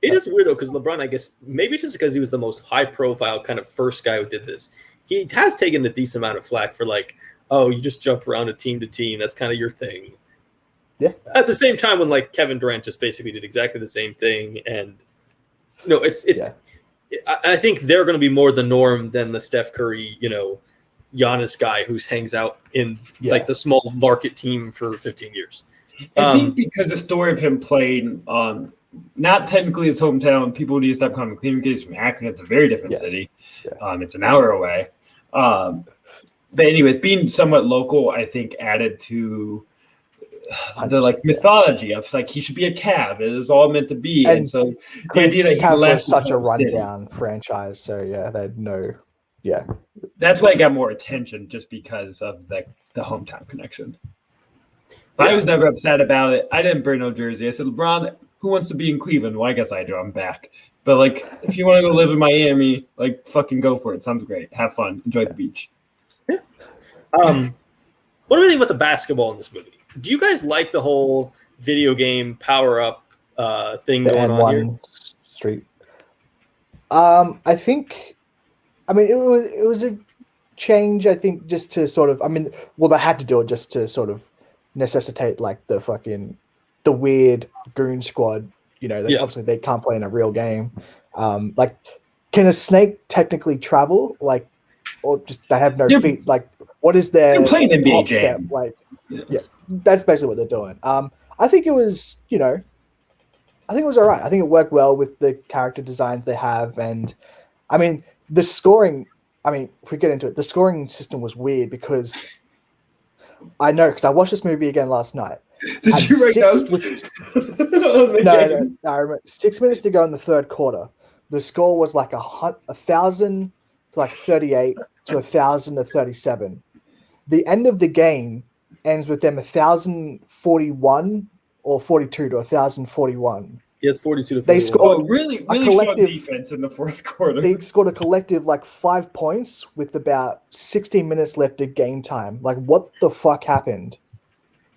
It is weird though, because LeBron, I guess maybe it's just because he was the most high profile kind of first guy who did this. He has taken a decent amount of flack for like, oh, you just jump around team to team. That's kind of your thing. Yeah. At the same time, when like Kevin Durant just basically did exactly the same thing, and I think they're going to be more the norm than the Steph Curry, Giannis guy who hangs out in like the small market team for 15 years. I think because the story of him playing not technically his hometown, people need to stop calling him Cleveland because he's from Akron. It's a very different city. Yeah. It's an hour away. But anyways, being somewhat local, I think added to the like mythology of like he should be a Cav. It is all meant to be, and so the idea that he left such a rundown franchise. So they had no. Yeah, that's why I got more attention, just because of the hometown connection. But I was never upset about it. I didn't burn no jersey. I said, LeBron, who wants to be in Cleveland? Well, I guess I do. I'm back. But like, if you want to go live in Miami, like fucking go for it. Sounds great. Have fun. Enjoy the beach. What do you think about the basketball in this movie? Do you guys like the whole video game power up thing going on here? Street. I think. I mean, it was a change. I think just to sort of. I mean, well, they had to do it just to sort of necessitate like the weird goon squad. Obviously they can't play in a real game. Like, can a snake technically travel? Like, or just they have no feet? Like, what is their playing NBA step? Like, that's basically what they're doing. I think it was, I think it was all right. I think it worked well with the character designs they have, and I mean the scoring. I mean, if we get into it, the scoring system was weird because I know because I watched this movie again last night. Did you write notes? No, I remember 6 minutes to go in the third quarter. The score was like 1,000 to like 38 to 1,000 to 37. The end of the game ends with them 1,041 or 42 to 1,041. Yeah, it's 42 to 41. They scored really strong defense in the fourth quarter. They scored a collective like 5 points with about 16 minutes left of game time. Like, what the fuck happened?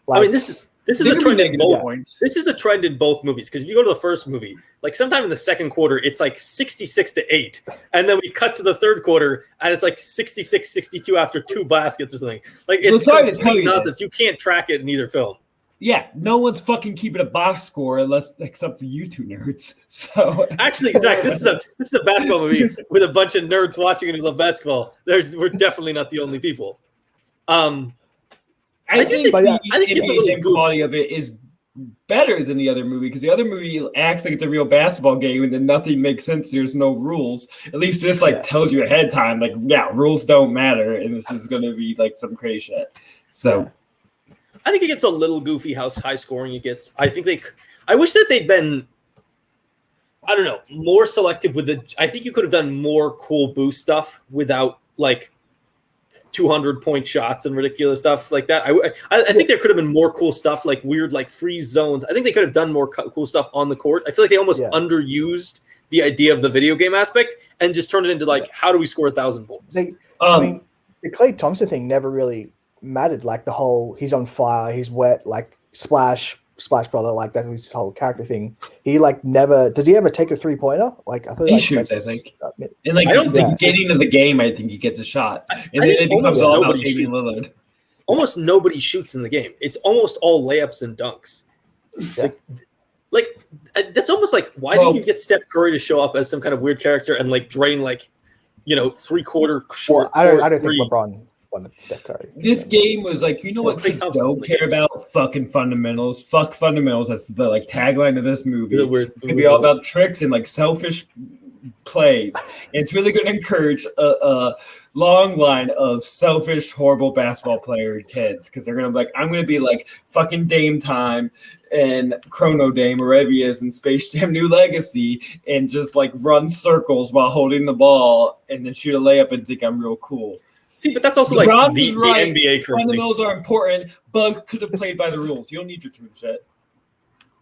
Like, I mean, this is a trend in both. This is a trend in both movies, because if you go to the first movie, like sometime in the second quarter, it's like 66-8, and then we cut to the third quarter, and it's like 66-62 after 2 baskets or something. Like, it's complete nonsense. You can't track it in either film. Yeah, no one's fucking keeping a box score except for you two nerds. So actually, Zach, this is a basketball movie with a bunch of nerds watching it who love basketball. We're definitely not the only people. I think the quality of it is better than the other movie, because the other movie acts like it's a real basketball game and then nothing makes sense. There's no rules. At least this tells you ahead of time, like, rules don't matter, and this is going to be like some crazy shit. So I think it gets a little goofy how high scoring it gets. I think I wish that they'd been, I don't know, more selective with the. I think you could have done more cool boost stuff without like 200-point shots and ridiculous stuff like that. I think there could have been more cool stuff, like weird like freeze zones. I think they could have done more cool stuff on the court. I feel like they almost underused the idea of the video game aspect and just turned it into like, how do we score 1,000 points? I mean, the Klay Thompson thing never really mattered. Like the whole he's on fire, he's wet, like Splash Brother, like that's his whole character thing. He like never does he ever take a 3-pointer? Like I thought he shoots, I think. And like the beginning of the game, I think he gets a shot. And then it becomes all about Damian Lillard. Almost nobody shoots in the game. It's almost all layups and dunks. Yeah. Like that's almost like why didn't you get Steph Curry to show up as some kind of weird character and like drain like 3/4 short? Well, I don't think LeBron wanted Steph Curry. This game was like, you know what kids don't care about? Fucking fundamentals. Fuck fundamentals. That's the like tagline of this movie. It's gonna be all about tricks and like selfish plays. And it's really going to encourage a long line of selfish, horrible basketball player kids because they're going to be like, I'm going to be like fucking Dame Time and Chrono Dame or whatever he is in Space Jam New Legacy and just like run circles while holding the ball and then shoot a layup and think I'm real cool. See, but that's also like the NBA currently. Fundamentals are important. Bug could have played by the rules. You don't need your team shit.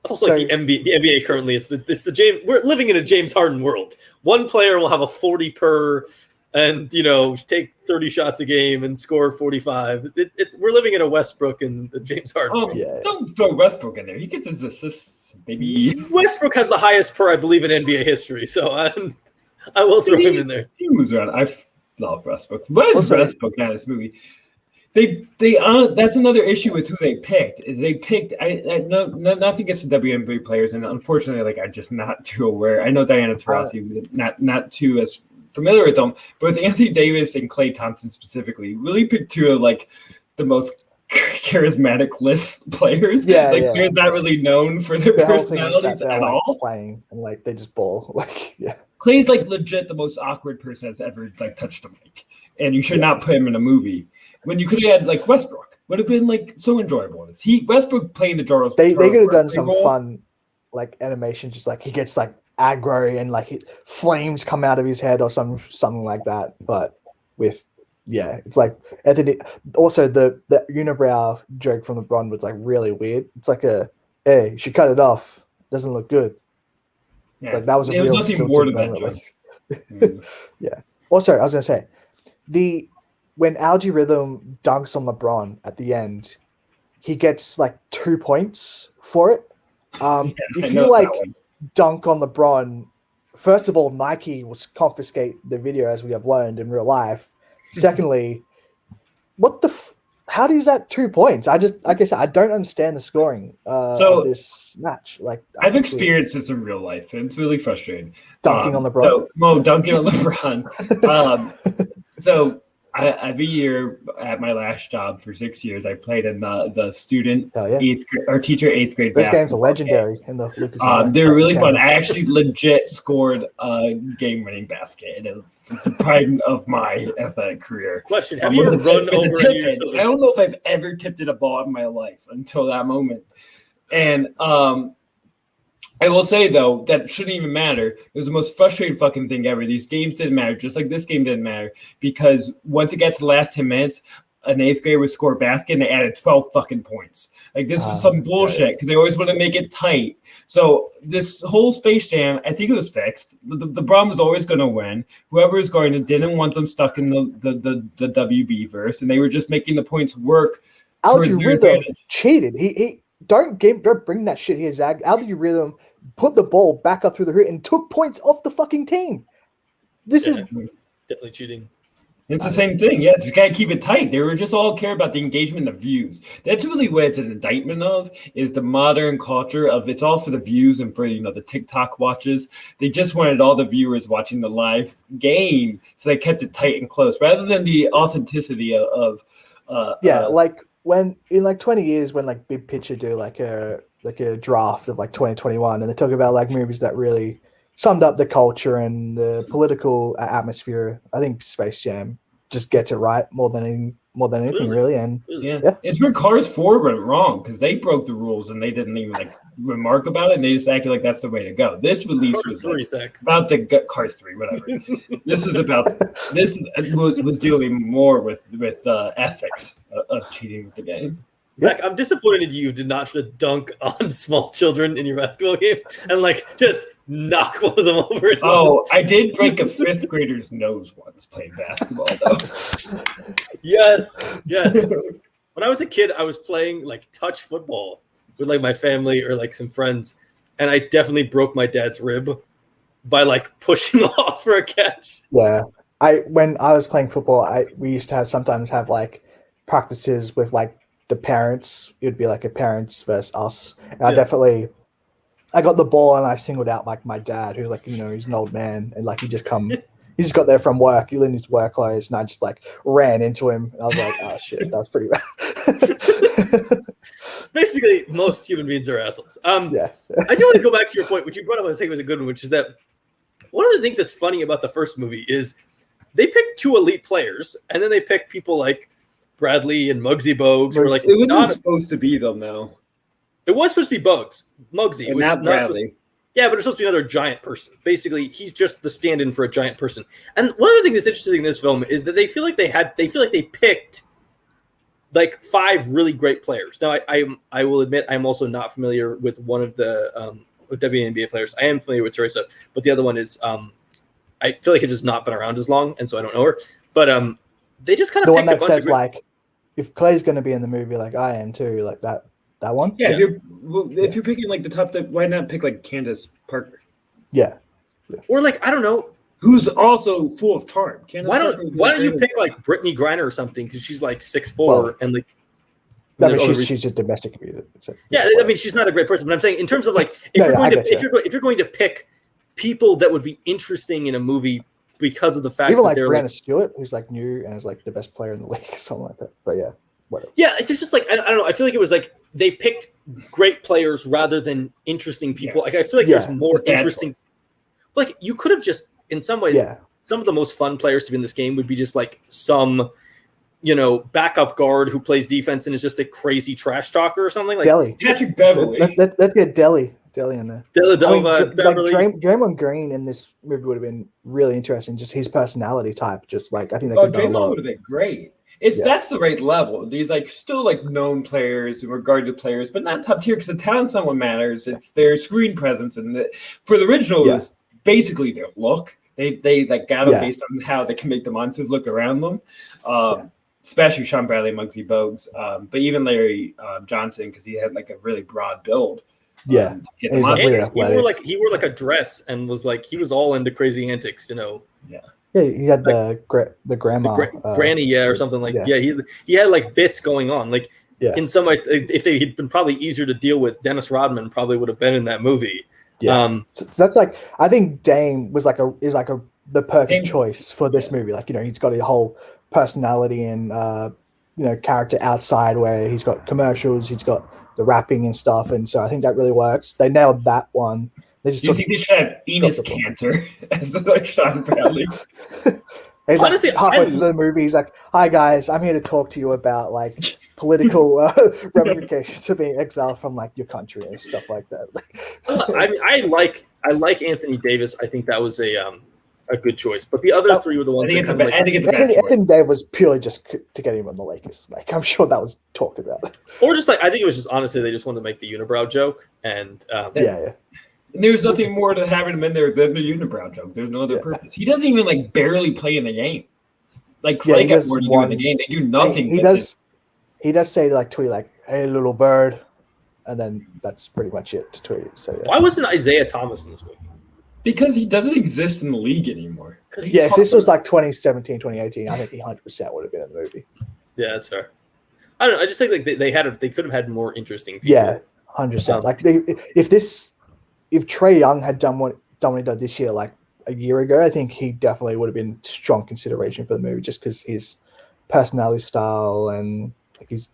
Also, like the NBA currently, it's the James. We're living in a James Harden world. One player will have a 40 per, and take 30 shots a game and score 45. We're living in a Westbrook and the James Harden. Don't throw Westbrook in there. He gets his assists, baby. Westbrook has the highest per, I believe, in NBA history. So I will throw him in there. He moves around. I love Westbrook. What is Westbrook in this movie? They that's another issue with who they picked. Is they picked nothing against the WNBA players, and unfortunately, like I'm just not too aware. I know Diana Taurasi, not too as familiar with them, but with Anthony Davis and Klay Thompson specifically, really picked two of like the most charismatic list players. Players not really known for their personalities at all. Playing and like they just ball Klay's like legit the most awkward person that's ever like touched a mic, and you should not put him in a movie. When you could have had like Westbrook, would have been like so enjoyable. Westbrook playing the Jaros. They could have done some fun like animation, just like he gets like aggro and like flames come out of his head or something like that. But with it's like Anthony. Also, the unibrow joke from LeBron was like really weird. It's like hey, you should cut it off. Doesn't look good. Yeah. It's like that was a real nothing more to that. Yeah. Also, I was gonna say when Algae Rhythm dunks on LeBron at the end, he gets like 2 points for it. If you like dunk on LeBron, first of all, Nike will confiscate the video as we have learned in real life. Secondly, how is that 2 points? I guess I don't understand the scoring of this match. Like I've experienced this in real life, and it's really frustrating. Dunking on LeBron. Dunking on LeBron. Every year at my last job for 6 years, I played in the student teacher 8th grade. Those games are legendary in the Lucas. They're really fun. I actually legit scored a game-winning basket. It is the pride of my athletic career. Question: have you ever run over? I don't know if I've ever tipped a ball in my life until that moment, and I will say, though, that shouldn't even matter. It was the most frustrating fucking thing ever. These games didn't matter, just like this game didn't matter, because once it got to the last 10 minutes, an 8th grader would score a basket and they added 12 fucking points. Like, this was some bullshit because they always want to make it tight. So this whole Space Jam, I think it was fixed. The problem was always going to win. Whoever was going to didn't want them stuck in the WB verse, and they were just making the points work. Algae Rhythm cheated. He don't bring that shit here, Zach. Algae Rhythm put the ball back up through the hoop and took points off the fucking team. This is definitely cheating. It's the same thing. Yeah, you gotta keep it tight. They were just all care about the engagement of views. That's really what it's an indictment of, is the modern culture of it's all for the views and for the TikTok watches. They just wanted all the viewers watching the live game, so they kept it tight and close rather than the authenticity of like when in like 20 years when like Big Picture do like a draft of like 2021 and they talk about like movies that really summed up the culture and the political atmosphere. I think Space Jam just gets it right more than more than anything, Clearly. really. And Yeah. It's where Cars 4 went wrong because they broke the rules and they didn't even like remark about it. And they just acted like that's the way to go. This release was Cars 3, like, Zach. about the Cars 3, whatever. This was dealing more with ethics of cheating with the game. Zach, I'm disappointed you did not try to dunk on small children in your basketball game and like just knock one of them over. Oh, I did break a 5th grader's nose once playing basketball, though. Yes. When I was a kid, I was playing like touch football with like my family or like some friends, and I definitely broke my dad's rib by like pushing off for a catch. yeah, when I was playing football, we used to sometimes have like practices with like the parents. It'd be like a parents versus us, and I got the ball and I singled out like my dad, who's like, he's an old man, and like he just got there from work, he was in his work clothes, and I just like ran into him. And I was like, oh shit, that was pretty bad. Basically, most human beings are assholes. Yeah. I do want to go back to your point, which you brought up. I think was a good one, which is that one of the things that's funny about the first movie is they picked 2 elite players, and then they picked people like Bradley and Muggsy Bogues, who were like, it wasn't supposed to be them, though. It was supposed to be Muggsy. It was not Bradley. Yeah, but it's supposed to be another giant person. Basically, he's just the stand-in for a giant person. And one of the things that's interesting in this film is that they feel like they picked like 5 really great players. Now, I will admit I'm also not familiar with one of the WNBA players. I am familiar with Teresa, but the other one is I feel like it's just not been around as long, and so I don't know her. But they just kind of the picked one that a bunch says of like, if Clay's going to be in the movie, like I am too, like that one. Yeah, if you're picking like the top, why not pick like Candace Parker? Yeah. or like I don't know. Who's also full of charm. Why don't you pick like Brittany Griner or something, because she's like 6'4" Well, and like. No, but she's a domestic abuser. So, yeah, I mean, she's not a great person, but I'm saying in terms of like if you're going to pick people that would be interesting in a movie because of the fact even that like they're Brianna like, Stewart, who's like new and is like the best player in the league, or something like that. But yeah, whatever. yeah, it's just like I don't know. I feel like it was like they picked great players rather than interesting people. Like I feel like there's more interesting. Like you could have just in some ways, some of the most fun players to be in this game would be just like some. Backup guard who plays defense and is just a crazy trash talker or something like Deli. Patrick Beverly. Let's get Deli in there. Draymond Green in this movie would have been really interesting. Just his personality type. Just like I think. Draymond would have been great. That's the right level. These like still like known players and regarded players, but not top tier because the talent's not what matters. It's their screen presence, and for the original, it was basically their look. They like got them based on how they can make the monsters look around them. Especially Sean Bradley, Muggsy Bogues, but even Larry Johnson because he had like a really broad build. He wore like a dress and was like he was all into crazy antics, Yeah, he had the grandma, granny, or something like. Yeah, he had like bits going on. Like in some ways, if they had been probably easier to deal with, Dennis Rodman probably would have been in that movie. Yeah, so that's like I think Dame is the perfect choice for this movie. Like he's got a whole personality and character outside where he's got commercials, he's got the rapping and stuff, and so I think that really works. They nailed that one. They just. Do you think they should have Enos Cantor as the like Sean Bradley? He's honestly halfway through the movie. He's like, "Hi guys, I'm here to talk to you about like political ramifications of being exiled from like your country and stuff like that." I mean, I like Anthony Davis. I think that was a good choice. But the other 3 were the ones. I think it's a bad choice. Anthony Davis was purely just to get him on the Lakers. Like I'm sure that was talked about. Or just like I think it was just honestly they just wanted to make the unibrow joke and And there's nothing more to having him in there than the unibrow joke. There's no other purpose. He doesn't even like barely play in the game. Like Clay got more to do in the game. They do nothing. He does say like tweet like, "Hey little bird," and then that's pretty much it to tweet. So why wasn't Isaiah Thomas in this movie? Because he doesn't exist in the league anymore. If this was like 2017, 2018, I think he 100% would have been in the movie. Yeah, that's fair. I don't know. I just think like they could have had more interesting people. Yeah, 100%. Like if Trae Young had done what he did this year, like a year ago, I think he definitely would have been strong consideration for the movie just because his personality style and like he's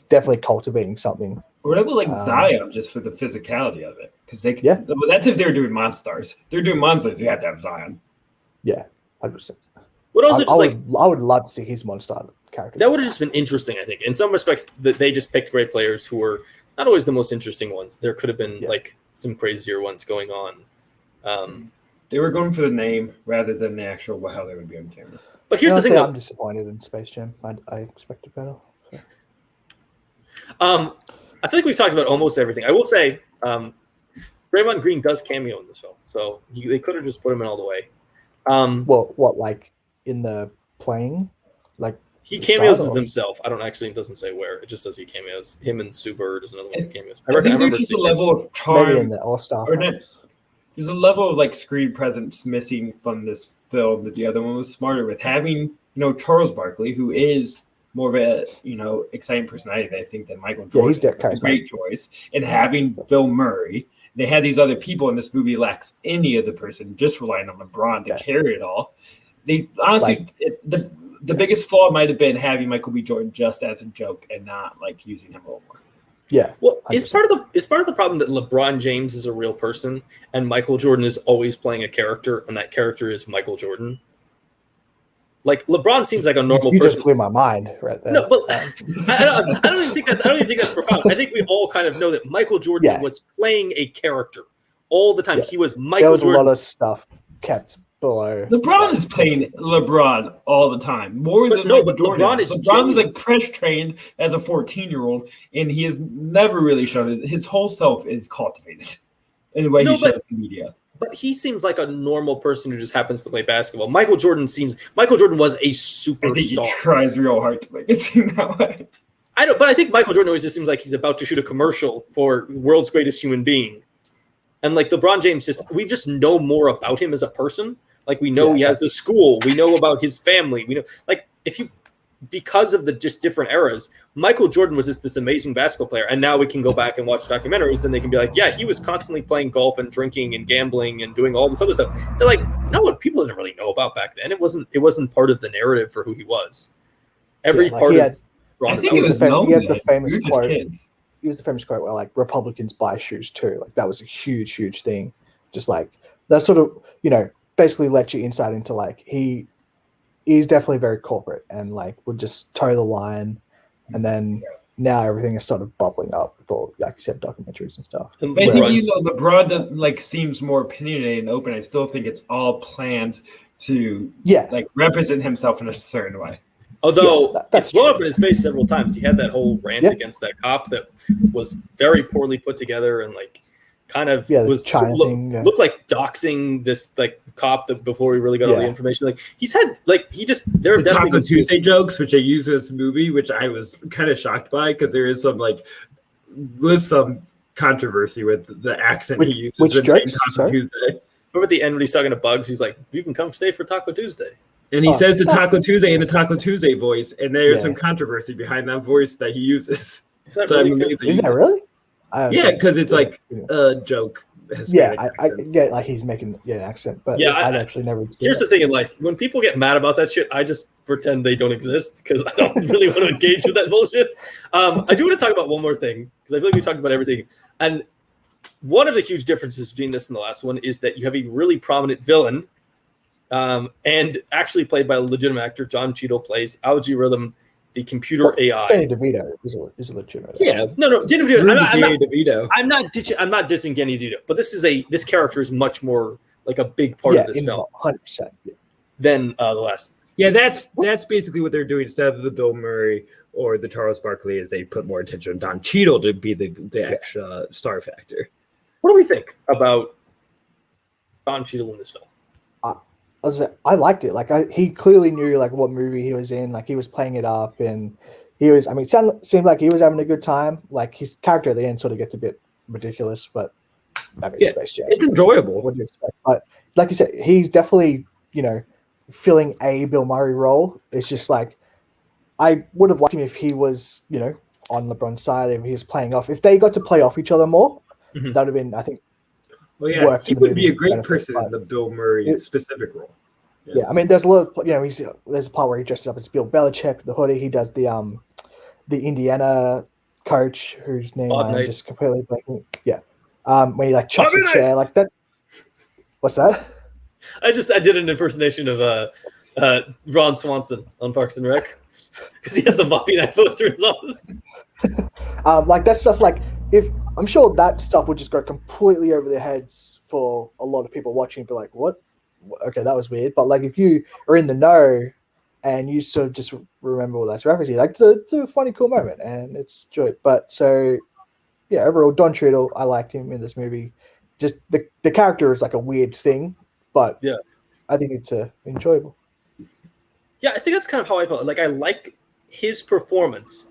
definitely cultivating something. Or what about like Zion just for the physicality of it? Because but that's if they're doing monsters. If they're doing monsters, you have to have Zion. Yeah, 100%. What also I would love to see his monster character. That would have just been interesting, I think. In some respects, that they just picked great players who were not always the most interesting ones. There could have been like some crazier ones going on. They were going for the name rather than the actual how they would be on camera. But here's the thing: I'm disappointed in Space Jam. I expected better. So. I feel like we've talked about almost everything. I will say, Draymond Green does cameo in this film, so they could have just put him in all the way. Well, what like in the playing, like he cameos as himself. I don't actually. It doesn't say where. It just says he cameos. Him and Sue Bird is another one that cameos. I think there's just a level of charm. Maybe in the All-Star. There's a level of like screen presence missing from this film that the other one was smarter with. Having Charles Barkley, who is more of a exciting personality, I think, than Michael Jordan. He's a great choice. And having Bill Murray, they had these other people, and this movie lacks any other person, just relying on LeBron to carry it all. They honestly, the biggest flaw might have been having Michael B. Jordan just as a joke and not like using him a little more. Yeah. Well, is part of the problem that LeBron James is a real person and Michael Jordan is always playing a character, and that character is Michael Jordan? Like LeBron seems like a normal person. You just blew my mind right there. No, but I don't even think that's profound. I think we all kind of know that Michael Jordan was playing a character all the time. He was Michael Jordan. There was a lot of stuff kept below. LeBron is playing LeBron all the time, more than Michael Jordan. LeBron is like press trained as a 14-year-old, and he has never really shown it. His whole self is cultivated in the way he shows the media. But he seems like a normal person who just happens to play basketball. Michael Jordan was a superstar. I think he tries real hard to make it seem that way. But I think Michael Jordan always just seems like he's about to shoot a commercial for World's Greatest Human Being. And like LeBron James, we just know more about him as a person. Like we know he has the school. We know about his family. We know, like, because of the just different eras, Michael Jordan was just this amazing basketball player. And now we can go back and watch documentaries, and they can be like, yeah, he was constantly playing golf and drinking and gambling and doing all this other stuff. They're like, no, people didn't really know about back then. It wasn't part of the narrative for who he was. Every part of I think he has the famous quote. He has the famous quote where like Republicans buy shoes too. Like that was a huge, huge thing. Just like that sort of, basically let you insight into like he's definitely very corporate and like would just toe the line, and then now everything is sort of bubbling up with all, like you said, documentaries and stuff. But I think LeBron does seems more opinionated and open. I still think it's all planned to represent himself in a certain way. Although it's blown up in his face several times. He had that whole rant against that cop that was very poorly put together and like kind of looked like doxing this like cop that before he really got all the information. Like he's had like there are definitely Taco Tuesday jokes which they use in this movie, which I was kind of shocked by because there is some controversy with the accent he uses. Which jokes? Taco Tuesday. Remember at the end when he's talking to Bugs, he's like, "You can come stay for Taco Tuesday." And he says the Taco Tuesday in the Taco Tuesday voice, and there's some controversy behind that voice that he uses. Is that really? Yeah, because it's like a joke. I get like he's making an accent, but I'd actually never. Here's the thing in life: when people get mad about that shit, I just pretend they don't exist because I don't really want to engage with that bullshit. I do want to talk about one more thing because I feel like we talked about everything, and one of the huge differences between this and the last one is that you have a really prominent villain. And actually played by a legitimate actor. John Cheadle plays Algae Rhythm, the computer AI. Danny DeVito is a legitimate. Yeah, no, Danny DeVito. I'm not dissing Danny DeVito, but this character is much more like a big part of this film, 100%. Than the last. Yeah, that's basically what they're doing instead of the Bill Murray or the Charles Barkley. Is they put more attention on Don Cheadle to be the extra star factor. What do we think about Don Cheadle in this film? I liked it. Like he clearly knew like what movie he was in. Like he was playing it up, and he was. I mean, it seemed like he was having a good time. Like his character at the end sort of gets a bit ridiculous, but I mean, Space Jam. It's enjoyable. What do you expect? But like you said, he's definitely filling a Bill Murray role. It's just like I would have liked him if he was on LeBron's side, if he was playing off. If they got to play off each other more, that would have been, I think. Well, yeah, he would be a great person in the Bill Murray specific role. Yeah, I mean, there's a lot of there's a part where he dresses up as Bill Belichick, the hoodie. He does the Indiana coach whose name I'm just completely blanking. Yeah, when he like chucks a chair like that. What's that? I did an impersonation of Ron Swanson on Parks and Rec because he has the Buffy Night poster in his office. Like that stuff. Like if I'm sure that stuff would just go completely over their heads for a lot of people watching. Be like, what? Okay, that was weird. But like if you are in the know and you sort of just remember all that's referencing, like it's a funny, cool moment, and it's joy. But so yeah, overall, Don Cheadle, I liked him in this movie. Just the character is like a weird thing, but yeah, I think it's enjoyable. Yeah, I think that's kind of how I felt. Like I like his performance.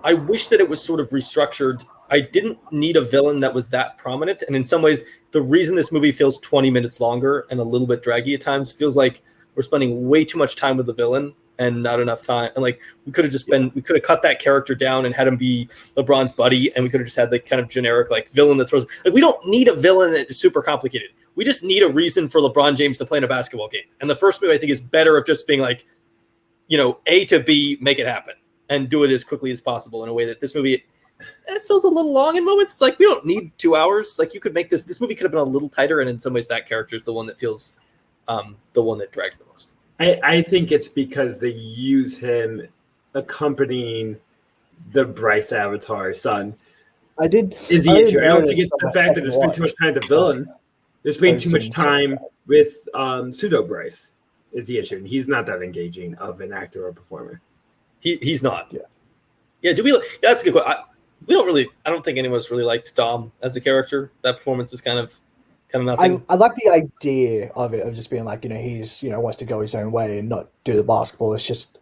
I wish that it was sort of restructured. I didn't need a villain that was that prominent, and in some ways, the reason this movie feels 20 minutes longer and a little bit draggy at times feels like we're spending way too much time with the villain and not enough time. And like we could have cut that character down and had him be LeBron's buddy, and we could have just had the kind of generic like villain that throws. Like we don't need a villain that is super complicated. We just need a reason for LeBron James to play in a basketball game. And the first movie I think is better of just being like, A to B, make it happen and do it as quickly as possible in a way that this movie it feels a little long in moments. It's like we don't need 2 hours. Like you could make this movie could have been a little tighter, and in some ways that character is the one that feels the one that drags the most. I think it's because they use him accompanying the Bryce Avatar son. Is the issue. I don't think it's the fact that there's been too much time with the villain. There's been too much time with pseudo Bryce is the issue, and he's not that engaging of an actor or performer. He's not. Yeah. Do we? Yeah, that's a good question. We don't really. I don't think any of us really liked Dom as a character. That performance is kind of nothing. I like the idea of it, of just being like, he's wants to go his own way and not do the basketball. It's just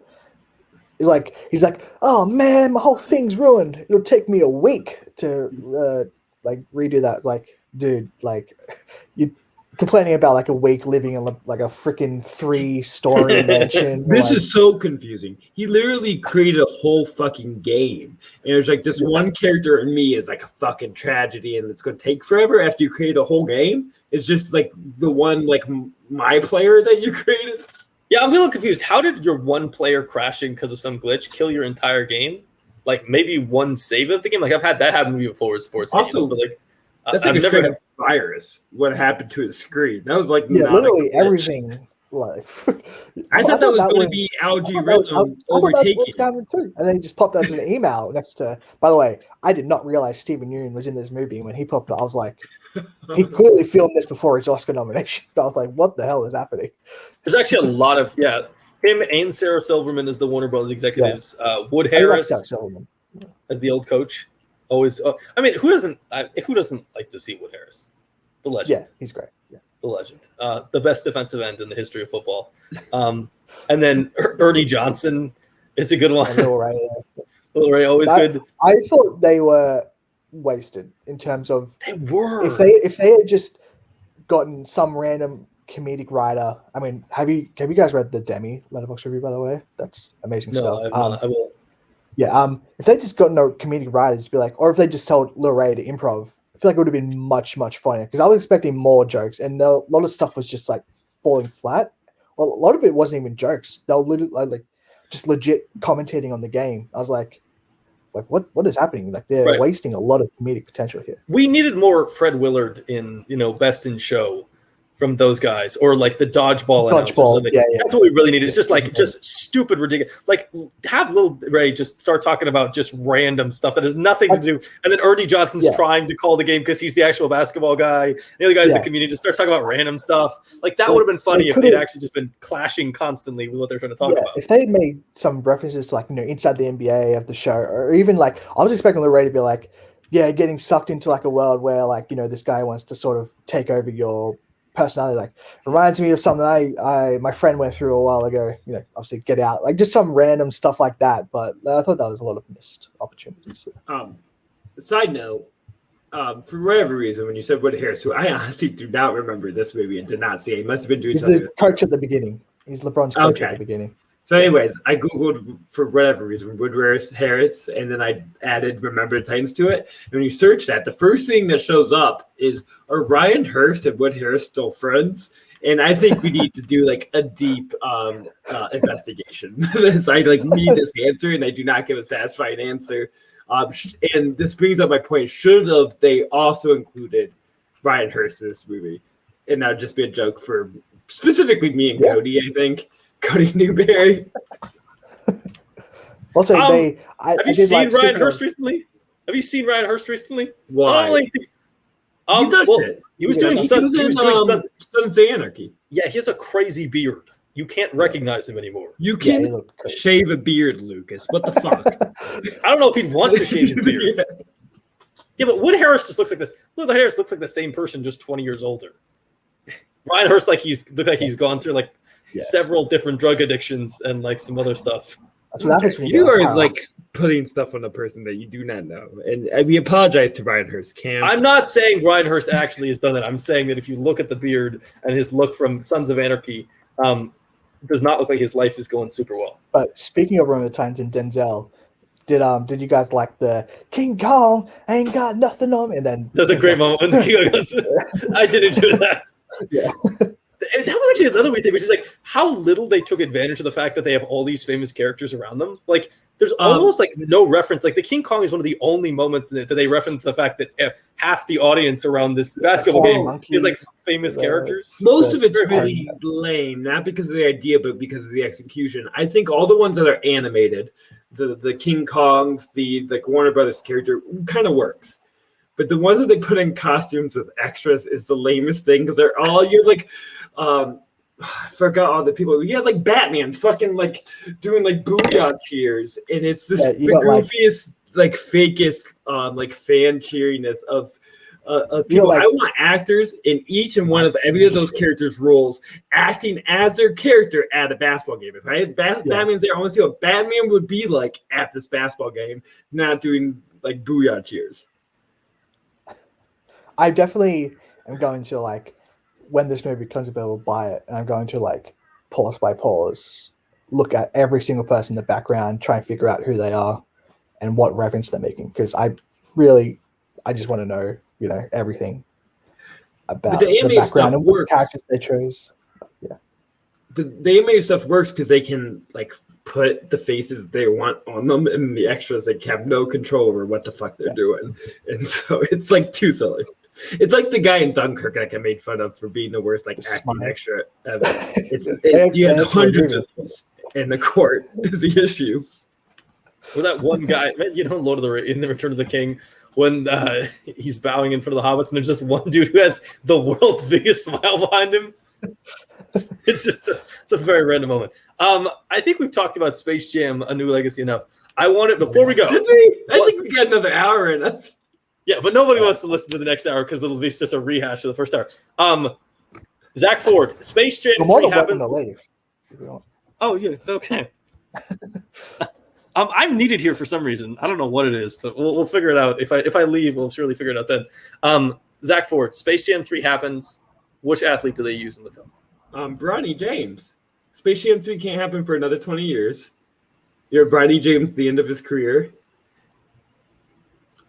he's like, oh man, my whole thing's ruined. It'll take me a week to like redo that. It's like, dude, like you complaining about like a week living in like a freaking 3-story mansion. This is so confusing. He literally created a whole fucking game, and there's like this one character in me is like a fucking tragedy, and it's going to take forever after you create a whole game. It's just like the one like my player that you created. Yeah, I'm a little confused. How did your one player crashing because of some glitch kill your entire game? Like maybe one save of the game. Like I've had that happen to me before with sports games, but like that's like I've never had virus. What happened to his screen? That was like literally everything. Like I thought that was going to be algae rhythm overtaking. What's happening too? And then he just popped out as an email next to. By the way, I did not realize Stephen Yeun was in this movie. When he popped up, I was like, he clearly filmed this before his Oscar nomination. I was like, what the hell is happening? There's actually a lot of him and Sarah Silverman as the Warner Brothers executives. Wood Harris as the old coach. Always, I mean, who doesn't like to see Wood Harris, the legend? Yeah, he's great. Yeah, the legend, the best defensive end in the history of football. And then Ernie Johnson is a good one. Little Ray, always good. I thought they were wasted in terms of they were. If they had just gotten some random comedic writer. I mean, have you guys read the Demi Letterboxd review, by the way? That's amazing stuff. I will. Yeah, if they just got no comedic writers, be like, or if they just told Lil Ray to improv, I feel like it would have been much, much funnier because I was expecting more jokes, and a lot of stuff was just like falling flat. Well, a lot of it wasn't even jokes; they were literally like just legit commentating on the game. I was like what is happening? Like they're wasting a lot of comedic potential here. We needed more Fred Willard in Best in Show from those guys, or like the dodgeball announcers. That's what we really need. It's just stupid, ridiculous. Like have Lil Ray just start talking about just random stuff that has nothing to do, and then Ernie Johnson's trying to call the game because he's the actual basketball guy. The other guy's the community. Just starts talking about random stuff. Like that would have been funny if they'd actually just been clashing constantly with what they're trying to talk about. If they made some references to like inside the NBA of the show, or even like I was expecting Lil Ray to be like, getting sucked into like a world where like this guy wants to sort of take over your personality. Like reminds me of something I my friend went through a while ago. Obviously Get Out, like just some random stuff like that. But I thought that was a lot of missed opportunities. Side note, for whatever reason, when you said Wood Harris, who I honestly do not remember this movie and did not see it, he must have been doing something. He's the coach at the beginning. He's LeBron's coach at the beginning. So, anyways, I googled for whatever reason Wood Harris, and then I added Remember the Titans to it. And when you search that, the first thing that shows up is, are Ryan Hurst and Wood Harris still friends? And I think we need to do like a deep investigation. So I need this answer, and I do not give a satisfying answer. And this brings up my point: should have they also included Ryan Hurst in this movie? And that would just be a joke for specifically me and Cody, I think. Cody Newberry. Also, Have I you did seen like Ryan Hurst recently? Have you seen Ryan Hurst recently? Why? He was doing Sons of Anarchy. Yeah, he has a crazy beard. You can't recognize him animore. You can shave a beard, Lucas. What the fuck? I don't know if he'd want to shave his beard. Yeah, but Wood Harris just looks like this. Wood Harris looks like the same person, just 20 years older. Ryan Hurst looked like he's gone through like several different drug addictions and like some other stuff. You are like putting stuff on a person that you do not know, and we apologize to Ryan Hurst. I'm not saying Ryan Hurst actually has done that. I'm saying that if you look at the beard and his look from Sons of Anarchy, does not look like his life is going super well. But speaking of Remember the Titans and Denzel, did you guys like the King Kong ain't got nothing on me? And then that's a great moment when the King Kong goes. I did enjoy that. Yeah. That was actually another weird thing, which is like how little they took advantage of the fact that they have all these famous characters around them. Like, there's almost like no reference. Like, the King Kong is one of the only moments that they reference the fact that half the audience around this basketball game is like famous characters. Most of it's really lame, not because of the idea, but because of the execution. I think all the ones that are animated, the King Kongs, the like Warner Brothers character, kind of works. But the ones that they put in costumes with extras is the lamest thing because they're all I forgot all the people. You have like Batman fucking like doing like booyah cheers, and it's this the goofiest, like fakest like fan cheeriness of people. I want actors in each and one of every of those characters' roles acting as their character at a basketball game. If I had Batman's there, I want to see what Batman would be like at this basketball game, not doing like booyah cheers. I definitely am going to like when this movie becomes available, buy it, and I'm going to like pause by pause, look at every single person in the background, try and figure out who they are and what reference they're making. Because I just want to know, everything about the background and what characters they chose. Yeah, the animated stuff works because they can like put the faces they want on them, and the extras they have no control over what the fuck they're doing, and so it's like too silly. It's like the guy in Dunkirk that got made fun of for being the worst like acting extra ever. You had hundreds of these, and the court is the issue. Or that one guy, Lord of the Rings, in the Return of the King, when he's bowing in front of the hobbits, and there's just one dude who has the world's biggest smile behind him. It's a very random moment. I think we've talked about Space Jam: A New Legacy enough. I want it before we go. Did we? I think we got another hour in us. Yeah, but nobody wants to listen to the next hour because it'll be just a rehash of the first hour. Zach Ford, Space Jam 3 happens. Oh, yeah, okay. I'm needed here for some reason. I don't know what it is, but we'll figure it out. If I leave, we'll surely figure it out then. Zach Ford, Space Jam 3 happens. Which athlete do they use in the film? Bronny James. Space Jam 3 can't happen for another 20 years. You're Bronny James, the end of his career.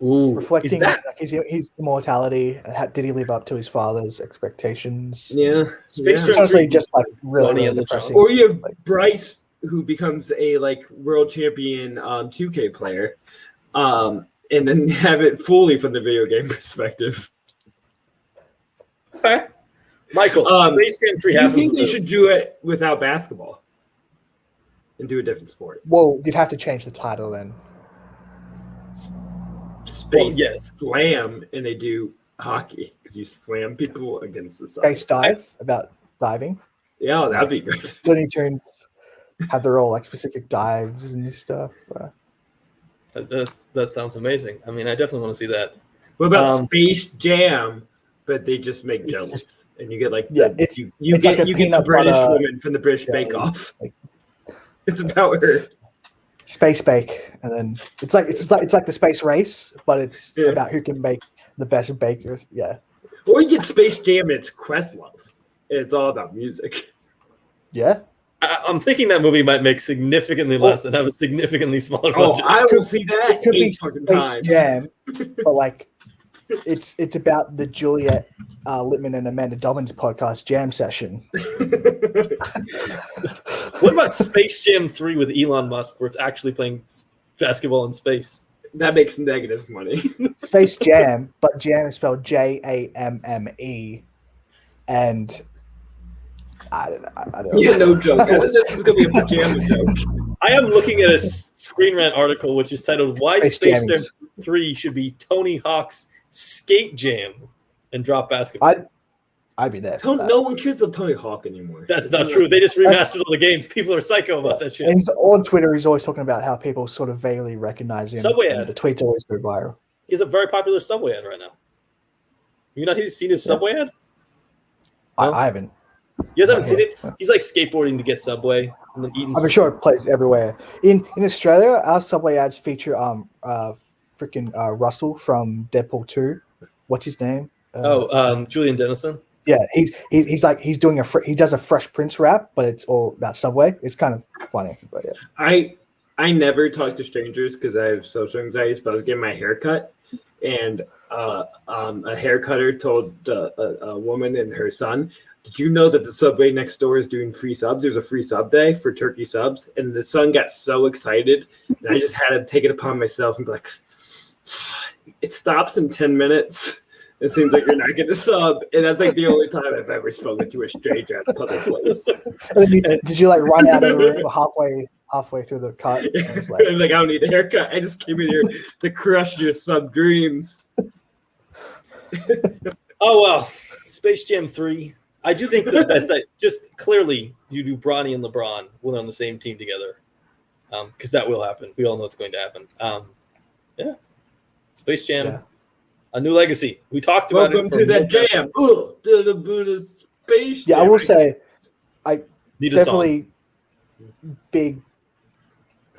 Ooh, reflecting his immortality. Did he live up to his father's expectations? Yeah. Space Jam 3 just like really depressing. Or you have Bryce, who becomes a like world champion 2K player, and then have it fully from the video game perspective. Okay. Michael, Space Jam 3 happens. Do you think they should do it without basketball and do a different sport? Well, you'd have to change the title then. Space Slam, and they do hockey because you slam people against the side. Space Dive, about diving. Yeah, that'd be good. Looney Tunes have their own like specific dives and stuff. That sounds amazing. I mean, I definitely want to see that. What about Space Jam? But they just make jellies, and you get like you get the British woman from the British Bake Off. It's about her. Space Bake, and then it's like the space race, but it's about who can make the best bakers. Yeah. Or you get Space Jam, it's Questlove. It's all about music. Yeah. I'm thinking that movie might make significantly less and have a significantly smaller budget. I will see that. It could be Space Jam, but like it's about the Juliet Littman and Amanda Dobbins podcast jam session. What about Space Jam 3 with Elon Musk, where it's actually playing basketball in space? That makes negative money. Space Jam, but jam is spelled Jamme, and I don't know. Yeah, no joke. This is gonna be a pajama joke. I am looking at a Screen Rant article which is titled "Why Space Jam 3 Should Be Tony Hawk's Skate Jam and Drop Basketball." I'd be there. No one cares about Tony Hawk anymore. That's not true. They just remastered all the games. People are psycho about that shit. And he's on Twitter. He's always talking about how people sort of vaguely recognize him. Subway ad. The tweets always go viral. He's a very popular Subway ad right now. You not seen his Subway ad? No? I haven't. You guys haven't seen it? He's like skateboarding to get Subway and then eating. I'm sure it plays everywhere. In Australia, our Subway ads feature freaking Russell from Deadpool 2. What's his name? Julian Dennison. Yeah, he's like he does a Fresh Prince rap, but it's all about Subway. It's kind of funny, but yeah. I never talk to strangers because I have social anxieties. But I was getting my hair cut, and a hair cutter told a woman and her son, "Did you know that the Subway next door is doing free subs? There's a free sub day for turkey subs." And the son got so excited, and I just had to take it upon myself and be like, "It stops in 10 minutes." It seems like you're not getting a sub, and that's like the only time I've ever spoken to a stranger at a public place. Did you like run out of the room halfway through the cut? I'm like, I don't need a haircut. I just came in here to crush your sub dreams. Oh well, Space Jam 3. I do think the best that just clearly you do Bronny and LeBron went on the same team together, because that will happen. We all know it's going to happen. Yeah, Space Jam. Yeah. A new legacy. We talked about Welcome to that jam. Ooh, to the Buddha Space Jam. Yeah, I will say, I definitely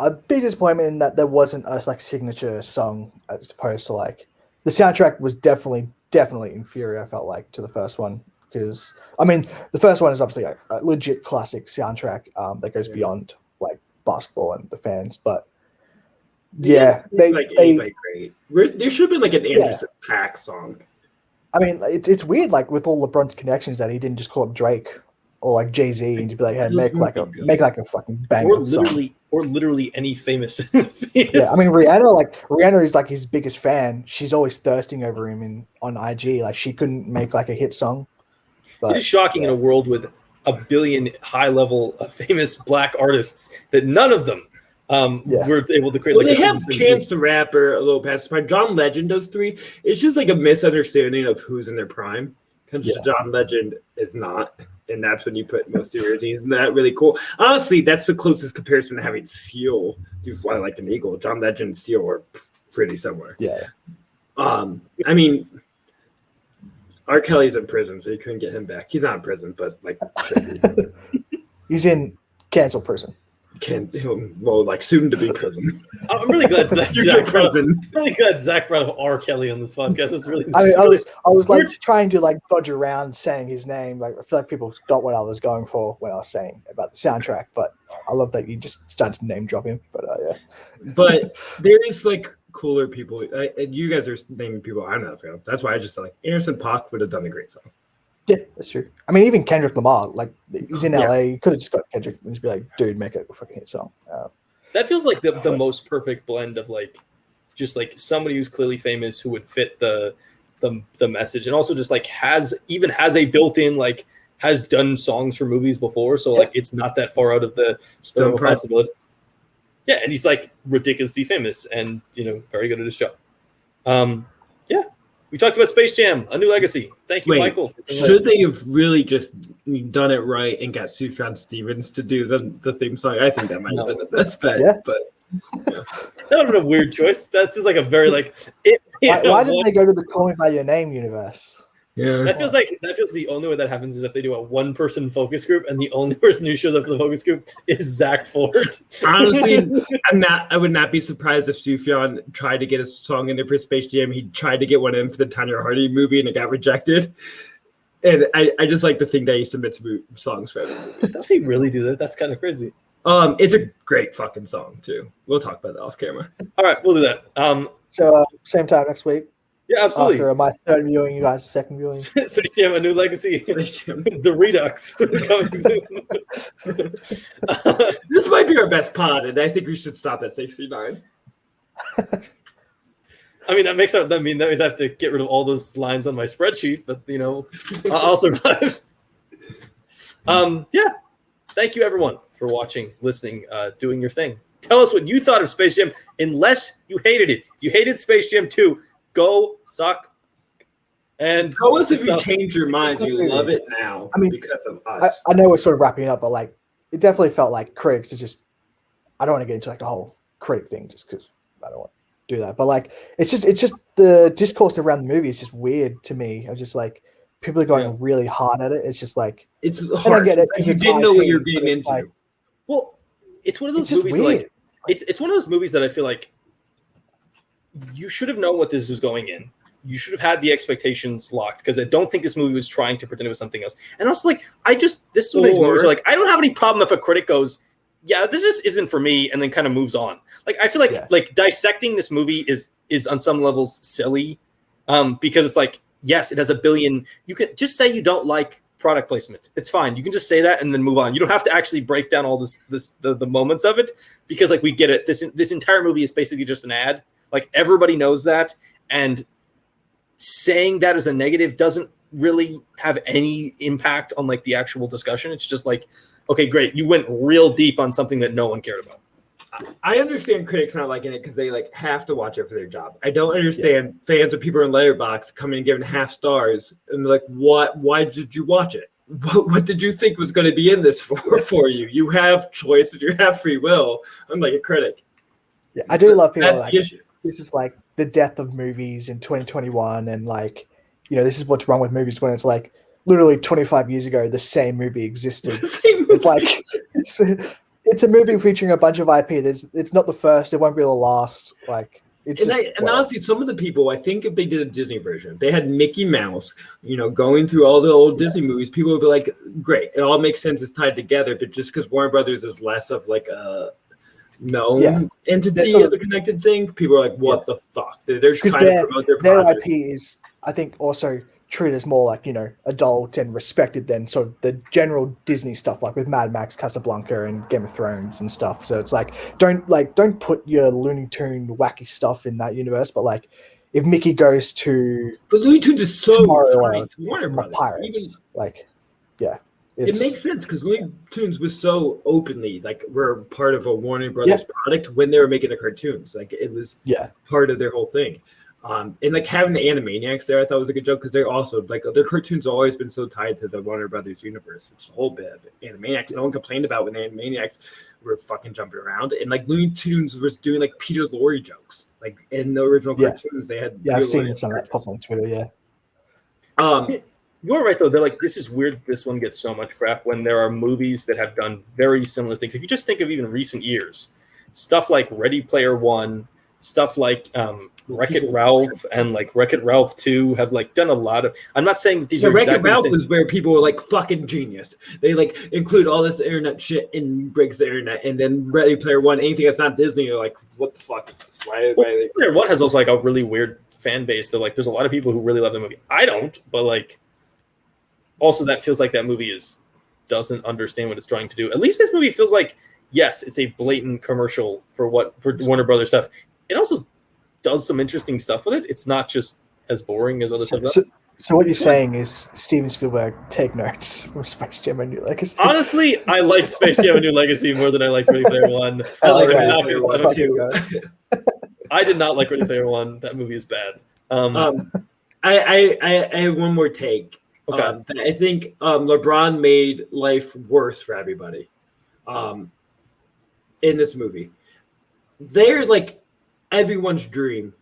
a big disappointment in that there wasn't a like signature song as opposed to like the soundtrack was definitely inferior. I felt like to the first one because I mean the first one is obviously a legit classic soundtrack that goes beyond like basketball and the fans, but. Yeah, there should be like an Anderson Paak song. I mean, it's weird, like with all LeBron's connections, that he didn't just call up Drake or like Jay-Z and just be like, "Hey, make like a fucking banger or literally any famous." Yeah, I mean, Rihanna is like his biggest fan. She's always thirsting over him on IG. Like she couldn't make like a hit song. But, it is shocking in a world with a billion high-level famous Black artists that none of them. We're able to create. Well, they have Chance the Rapper a little past prime. John Legend does 3. It's just like a misunderstanding of who's in their prime. Because John Legend is not, and that's when you put most of your teams. Isn't that really cool? Honestly, that's the closest comparison to having Seal do Fly Like an Eagle. John Legend and Seal are pretty similar. Yeah. I mean, R. Kelly's in prison, so you couldn't get him back. He's not in prison, but like he's in cancel prison. Soon to be prison. I'm really glad Zach brought up R. Kelly on this podcast. It's really. I was like trying to like dodge around saying his name. Like I feel like people got what I was going for when I was saying about the soundtrack. But I love that you just started to name drop him. But yeah. But there is like cooler people. And you guys are naming people I'm not a fan of. That's why I just like Anderson .Paak would have done a great song. Yeah, that's true. I mean, even Kendrick Lamar, like he's in LA. You could have just got Kendrick and just be like, "Dude, make a fucking hit song." That feels like the most perfect blend of like, just like somebody who's clearly famous who would fit the message, and also just like has a built-in like has done songs for movies before, so like it's not that far out of the possibility. Yeah, and he's like ridiculously famous and very good at his job. Yeah. We talked about Space Jam, a new legacy. Thank you, Michael. Should they have really just done it right and got Sufjan Stevens to do the theme song? I think that might have been the best bet. Yeah. But that would have been a weird choice. That's just like a very like. Why didn't they go to the Call Me by Your Name universe? Yeah, that feels the only way that happens is if they do a one-person focus group, and the only person who shows up for the focus group is Zach Ford. Honestly, I would not be surprised if Sufjan tried to get a song in there for Space Jam. He tried to get one in for the Tanya Harding movie, and it got rejected. And I just like to think that he submits songs for every movie. Does he really do that? That's kind of crazy. It's a great fucking song too. We'll talk about that off camera. All right, we'll do that. So same time next week. Yeah, absolutely. After my third viewing, you guys' second viewing. Space Jam, a new legacy. The Redux coming soon. This might be our best pod, and I think we should stop at 69. I mean, that means I have to get rid of all those lines on my spreadsheet, but I'll survive. Yeah. Thank you, everyone, for watching, listening, doing your thing. Tell us what you thought of Space Jam, unless you hated it. You hated Space Jam 2. Go suck. And tell us if you change your minds, you love it now because of us. I know we're sort of wrapping up, but like it definitely felt like critics to just. I don't want to get into like the whole critic thing just because I don't want to do that. But like it's just the discourse around the movie is just weird to me. I'm just like people are going really hard at it. It's just like it's hard. And I get it because you didn't know what you're getting into. Like, well, it's one of those movies like it's one of those movies that I feel like you should have known what this was going in. You should have had the expectations locked because I don't think this movie was trying to pretend it was something else. And also, like, this is one of these movies where, like, I don't have any problem if a critic goes, yeah, this just isn't for me, and then kind of moves on. Like, I feel like dissecting this movie is on some levels silly because it's like, yes, it has a billion. You can just say you don't like product placement. It's fine. You can just say that and then move on. You don't have to actually break down all the moments of it because, like, we get it. This entire movie is basically just an ad. Like, everybody knows that, and saying that as a negative doesn't really have any impact on like the actual discussion. It's just like, okay, great, you went real deep on something that no one cared about. I understand critics not liking it because they like have to watch it for their job. I don't understand fans or people in Letterboxd coming and giving 5 stars and they're like, what? Why did you watch it? What did you think was going to be in this for you? You have choice and you have free will. I'm like a critic. Yeah, I do love people that's like the issue. This is like the death of movies in 2021, and like, you know, this is what's wrong with movies when it's like literally 25 years ago the same movie existed. It's like it's a movie featuring a bunch of IP. It's not the first, it won't be the last. Like it's and honestly, some of the people, I think if they did a Disney version, they had Mickey Mouse, you know, going through all the old Disney movies, people would be like, great, it all makes sense, it's tied together. But just because Warner Brothers is less of like a known entity as a connected thing, people are like, what the fuck? They're trying to promote their project. Their IP is, I think, also treated as more like, you know, adult and respected than sort of the general Disney stuff, like with Mad Max, Casablanca, and Game of Thrones and stuff. So it's like, don't put your Looney Tune wacky stuff in that universe, but like if Mickey goes to but Looney Tunes is so Tomorrowland, Warner Brothers, Pirates, like it makes sense because Looney Tunes was so openly like we're part of a Warner Brothers product when they were making the cartoons. Like it was part of their whole thing. And like having the Animaniacs there, I thought was a good joke because they're also like their cartoons have always been so tied to the Warner Brothers universe, which is a whole bit of Animaniacs. No one complained about when the Animaniacs were fucking jumping around, and like Looney Tunes was doing like Peter Lorre jokes. Like in the original cartoons, they had I've seen some of that pop on Twitter. You're right, though. They're like, this is weird. This one gets so much crap when there are movies that have done very similar things. If you just think of even recent years, stuff like Ready Player One, stuff like Wreck-It Ralph and like Wreck-It Ralph 2 have like done a lot of. I'm not saying that these are Wreck-It exactly Ralph the same. was where people were like fucking genius. They like include all this internet shit and breaks the internet, and then Ready Player One, anything that's not Disney, you're like, what the fuck is this? Why Ready Player One has also like a really weird fan base. That like, there's a lot of people who really love the movie. I don't, but like. Also, that feels like that movie doesn't understand what it's trying to do. At least this movie feels like, yes, it's a blatant commercial for Warner Brothers stuff. It also does some interesting stuff with it. It's not just as boring as other stuff. So what you're saying is Steven Spielberg, take notes from Space Jam: A New Legacy. Honestly, I liked Space Jam: A New Legacy more than I liked Ready Player One. I did not like Ready Player One. That movie is bad. I have one more take. Okay. I think LeBron made life worse for everybody in this movie. They're like everyone's dream.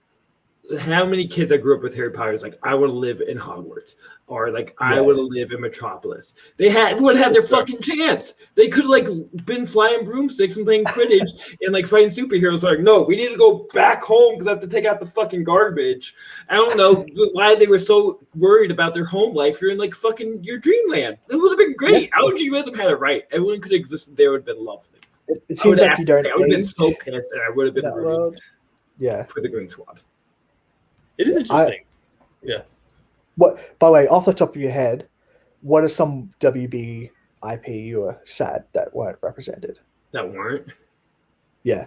How many kids that grew up with Harry Potter is like, I want to live in Hogwarts, or like I want to live in Metropolis. Everyone had their fucking chance. They could have like been flying broomsticks and playing Quidditch and like fighting superheroes. They're like, no, we need to go back home because I have to take out the fucking garbage. I don't know why they were so worried about their home life. You're in like fucking your dreamland. It would have been great. How would you rather had it right? Everyone could exist there. Would have been lovely. It seems like you don't. I would have been so pissed, and I would have been rooting for the Green Squad. It is interesting. What? By the way, off the top of your head, what are some WB IP you were sad that weren't represented? That weren't? Yeah.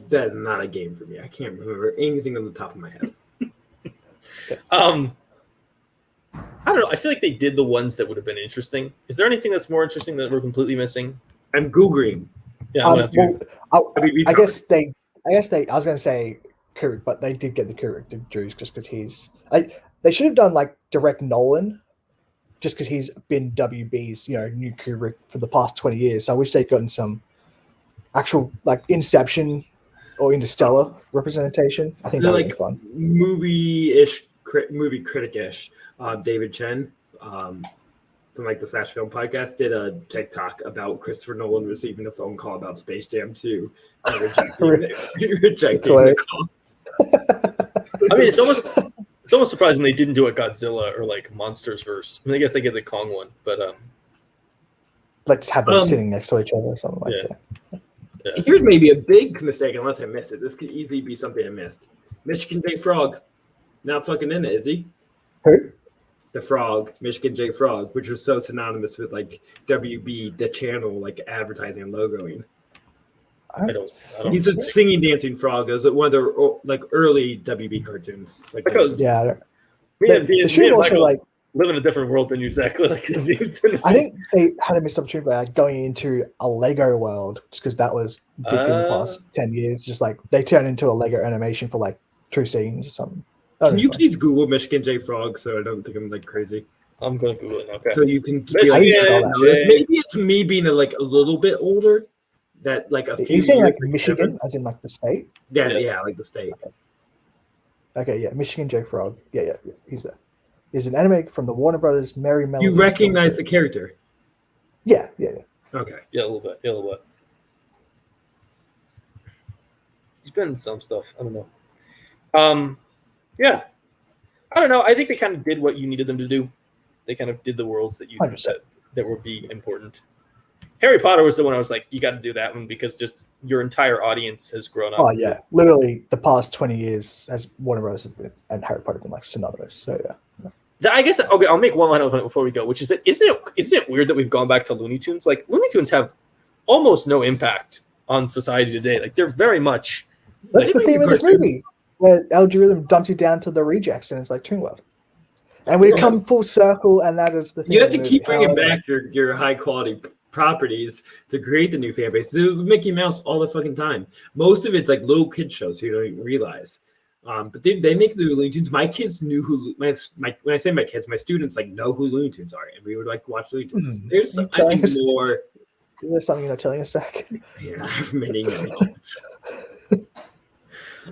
That's not a game for me. I can't remember anything on the top of my head. I don't know. I feel like they did the ones that would have been interesting. Is there anything that's more interesting that we're completely missing? I'm Googling. Yeah, I'm gonna have to. I guess they. I was going to say Kubrick, but they did get the Kubrick to Drews just because he's. They should have done like direct Nolan, just because he's been WB's new Kubrick for the past 20 years. So I wish they'd gotten some actual like Inception or Interstellar representation. I think that would be fun. Movie critic-ish. David Chen from like the Slash Film Podcast did a TikTok about Christopher Nolan receiving a phone call about Space Jam 2 and rejecting the call. I mean, it's almost surprising they didn't do a Godzilla or like Monsters verse. I mean, I guess they get the Kong one, but like just have them sitting next to each other or something like that. Yeah. Here's maybe a big mistake, unless I missed it. This could easily be something I missed. Michigan J Frog, not fucking in it, is he? Who? The Frog, Michigan J Frog, which was so synonymous with like WB, the channel, like advertising and logoing. I don't He's a singing, dancing frog. It was one of the like early WB cartoons. Like yeah, they should also like live in a different world than you exactly. Like, I think they had a missed opportunity by like going into a Lego world, just because that was big in the past 10 years. Just like they turned into a Lego animation for like 2 scenes or something. Can you please Google Michigan J Frog so I don't think I'm like crazy? I'm going to Google it. Okay. So you can. Maybe it's me being a little bit older. That like a few. You saying like Michigan, as in like the state? Yeah, like the state. Okay, yeah, Michigan J Frog. Yeah, he's there. He's an anime from the Warner Brothers. Merry Melody. You recognize the character? Yeah. Okay. Yeah, a little bit. He's been in some stuff. I don't know. Yeah. I don't know. I think they kind of did what you needed them to do. They kind of did the worlds that you that would be important. Harry Potter was the one I was like, you got to do that one because just your entire audience has grown up. Oh yeah, literally the past 20 years as Warner Bros. And Harry Potter been like synonymous. So yeah. I guess okay. I'll make one line of it before we go, which is that isn't it weird that we've gone back to Looney Tunes? Like Looney Tunes have almost no impact on society today. Like they're very much. That's the theme of the movie, where algorithm dumps you down to the rejects, and it's like Toon World. And we come full circle, and that is the thing. You have to keep bringing back your high quality properties to create the new fan base. It was Mickey Mouse all the fucking time. Most of it's like little kid shows, so you don't even realize. But they make the Looney Tunes. My kids knew who when I say my kids, my students like know who Looney Tunes are, and we would like watch Looney Tunes. There's I think more. Is there something you're not telling us, Zach? Yeah, I have many kids.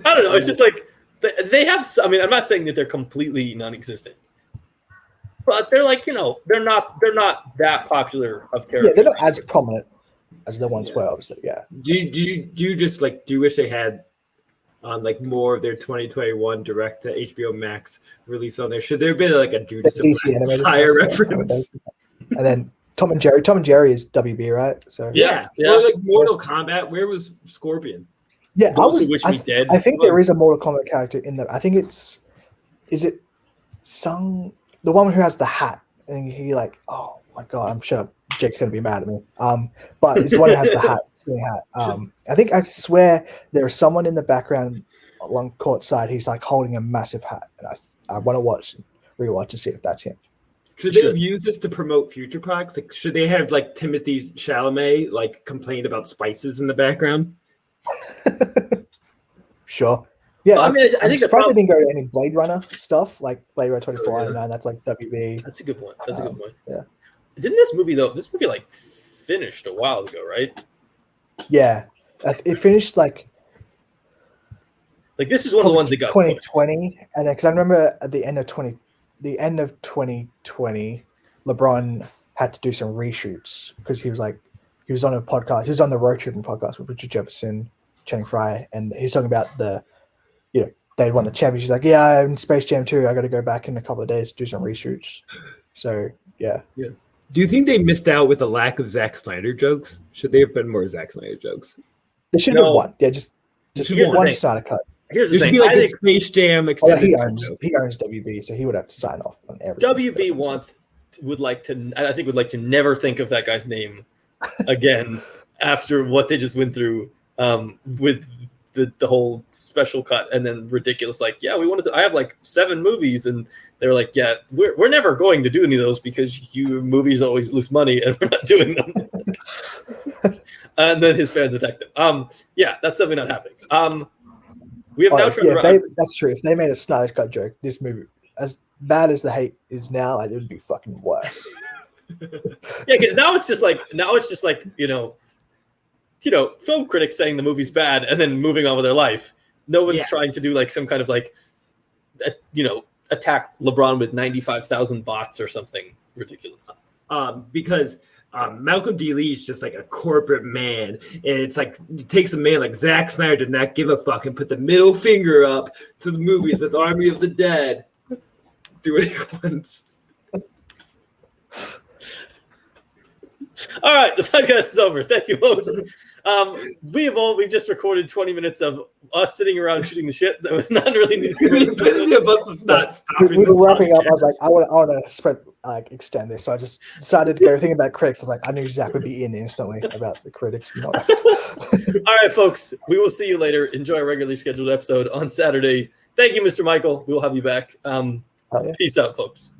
I don't know. It's just like they have. I mean, I'm not saying that they're completely non-existent, but they're like they're not that popular of characters. Yeah, they're not as prominent as they once were. Obviously, yeah. Do you just like do you wish they had like more of their 2021 direct to HBO Max release on there? Should there have been like a Judas and Black higher reference? And then Tom and Jerry. Tom and Jerry is WB, right? So yeah. Or like Mortal Kombat. Where was Scorpion? Yeah, Me Dead. I think there is a Mortal Kombat character in there. I think is it Sung, the one who has the hat, and he like, oh my god, I'm sure Jake's gonna be mad at me. But it's the one who has the hat, I swear there's someone in the background along courtside. He's like holding a massive hat, and I want to rewatch to see if that's him. Should they have used this to promote future products? Like, should they have like Timothée Chalamet like complain about spices in the background? Sure. Yeah, well, I mean, I think surprised they didn't go to any Blade Runner stuff, like Blade Runner 2499. That's like WB. That's a good point. Yeah. Didn't this movie like finished a while ago, right? Yeah, it finished like this is one of the ones that got 2020, pushed. And then because I remember at the end of 2020, LeBron had to do some reshoots because he was on a podcast. He was on the Road Tripping podcast with Richard Jefferson, Channing Frye, and he's talking about they won the championship. He's like, yeah, I'm in Space Jam 2. I got to go back in a couple of days to do some reshoots. So yeah. Do you think they missed out with a lack of Zack Snyder jokes? Should they have been more Zack Snyder jokes? They should have one. Yeah, just one Snyder cut. Here's the thing. Be like a Space Jam extended. He owns WB, so he would have to sign off on everything. WB would like to never think of that guy's name again after what they just went through with the whole special cut, and then ridiculous, like, yeah, we wanted to. I have like 7 movies, and they were like, yeah, we're never going to do any of those because you movies always lose money, and we're not doing them. And then his fans attacked him. Yeah, that's definitely not happening. We have now turned that's true. If they made a Snyder Cut joke, this movie, as bad as the hate is now, like, it would be fucking worse. Yeah, because now it's just like film critics saying the movie's bad and then moving on with their life. No one's trying to do like some kind of like, attack LeBron with 95,000 bots or something ridiculous. Because Malcolm D. Lee is just like a corporate man, and it's like it takes a man like Zack Snyder did not give a fuck and put the middle finger up to the movies with Army of the Dead. Do what he wants. All right, the podcast is over. Thank you, folks. We've just recorded 20 minutes of us sitting around shooting the shit. That was not really needed. Any of us is not stopping. We were wrapping up. I was like, I want to spread extend this, so I just decided to go thinking about critics. I was like, I knew Zach would be in instantly about the critics. All right, folks. We will see you later. Enjoy a regularly scheduled episode on Saturday. Thank you, Mr. Michael. We will have you back. Peace out, folks.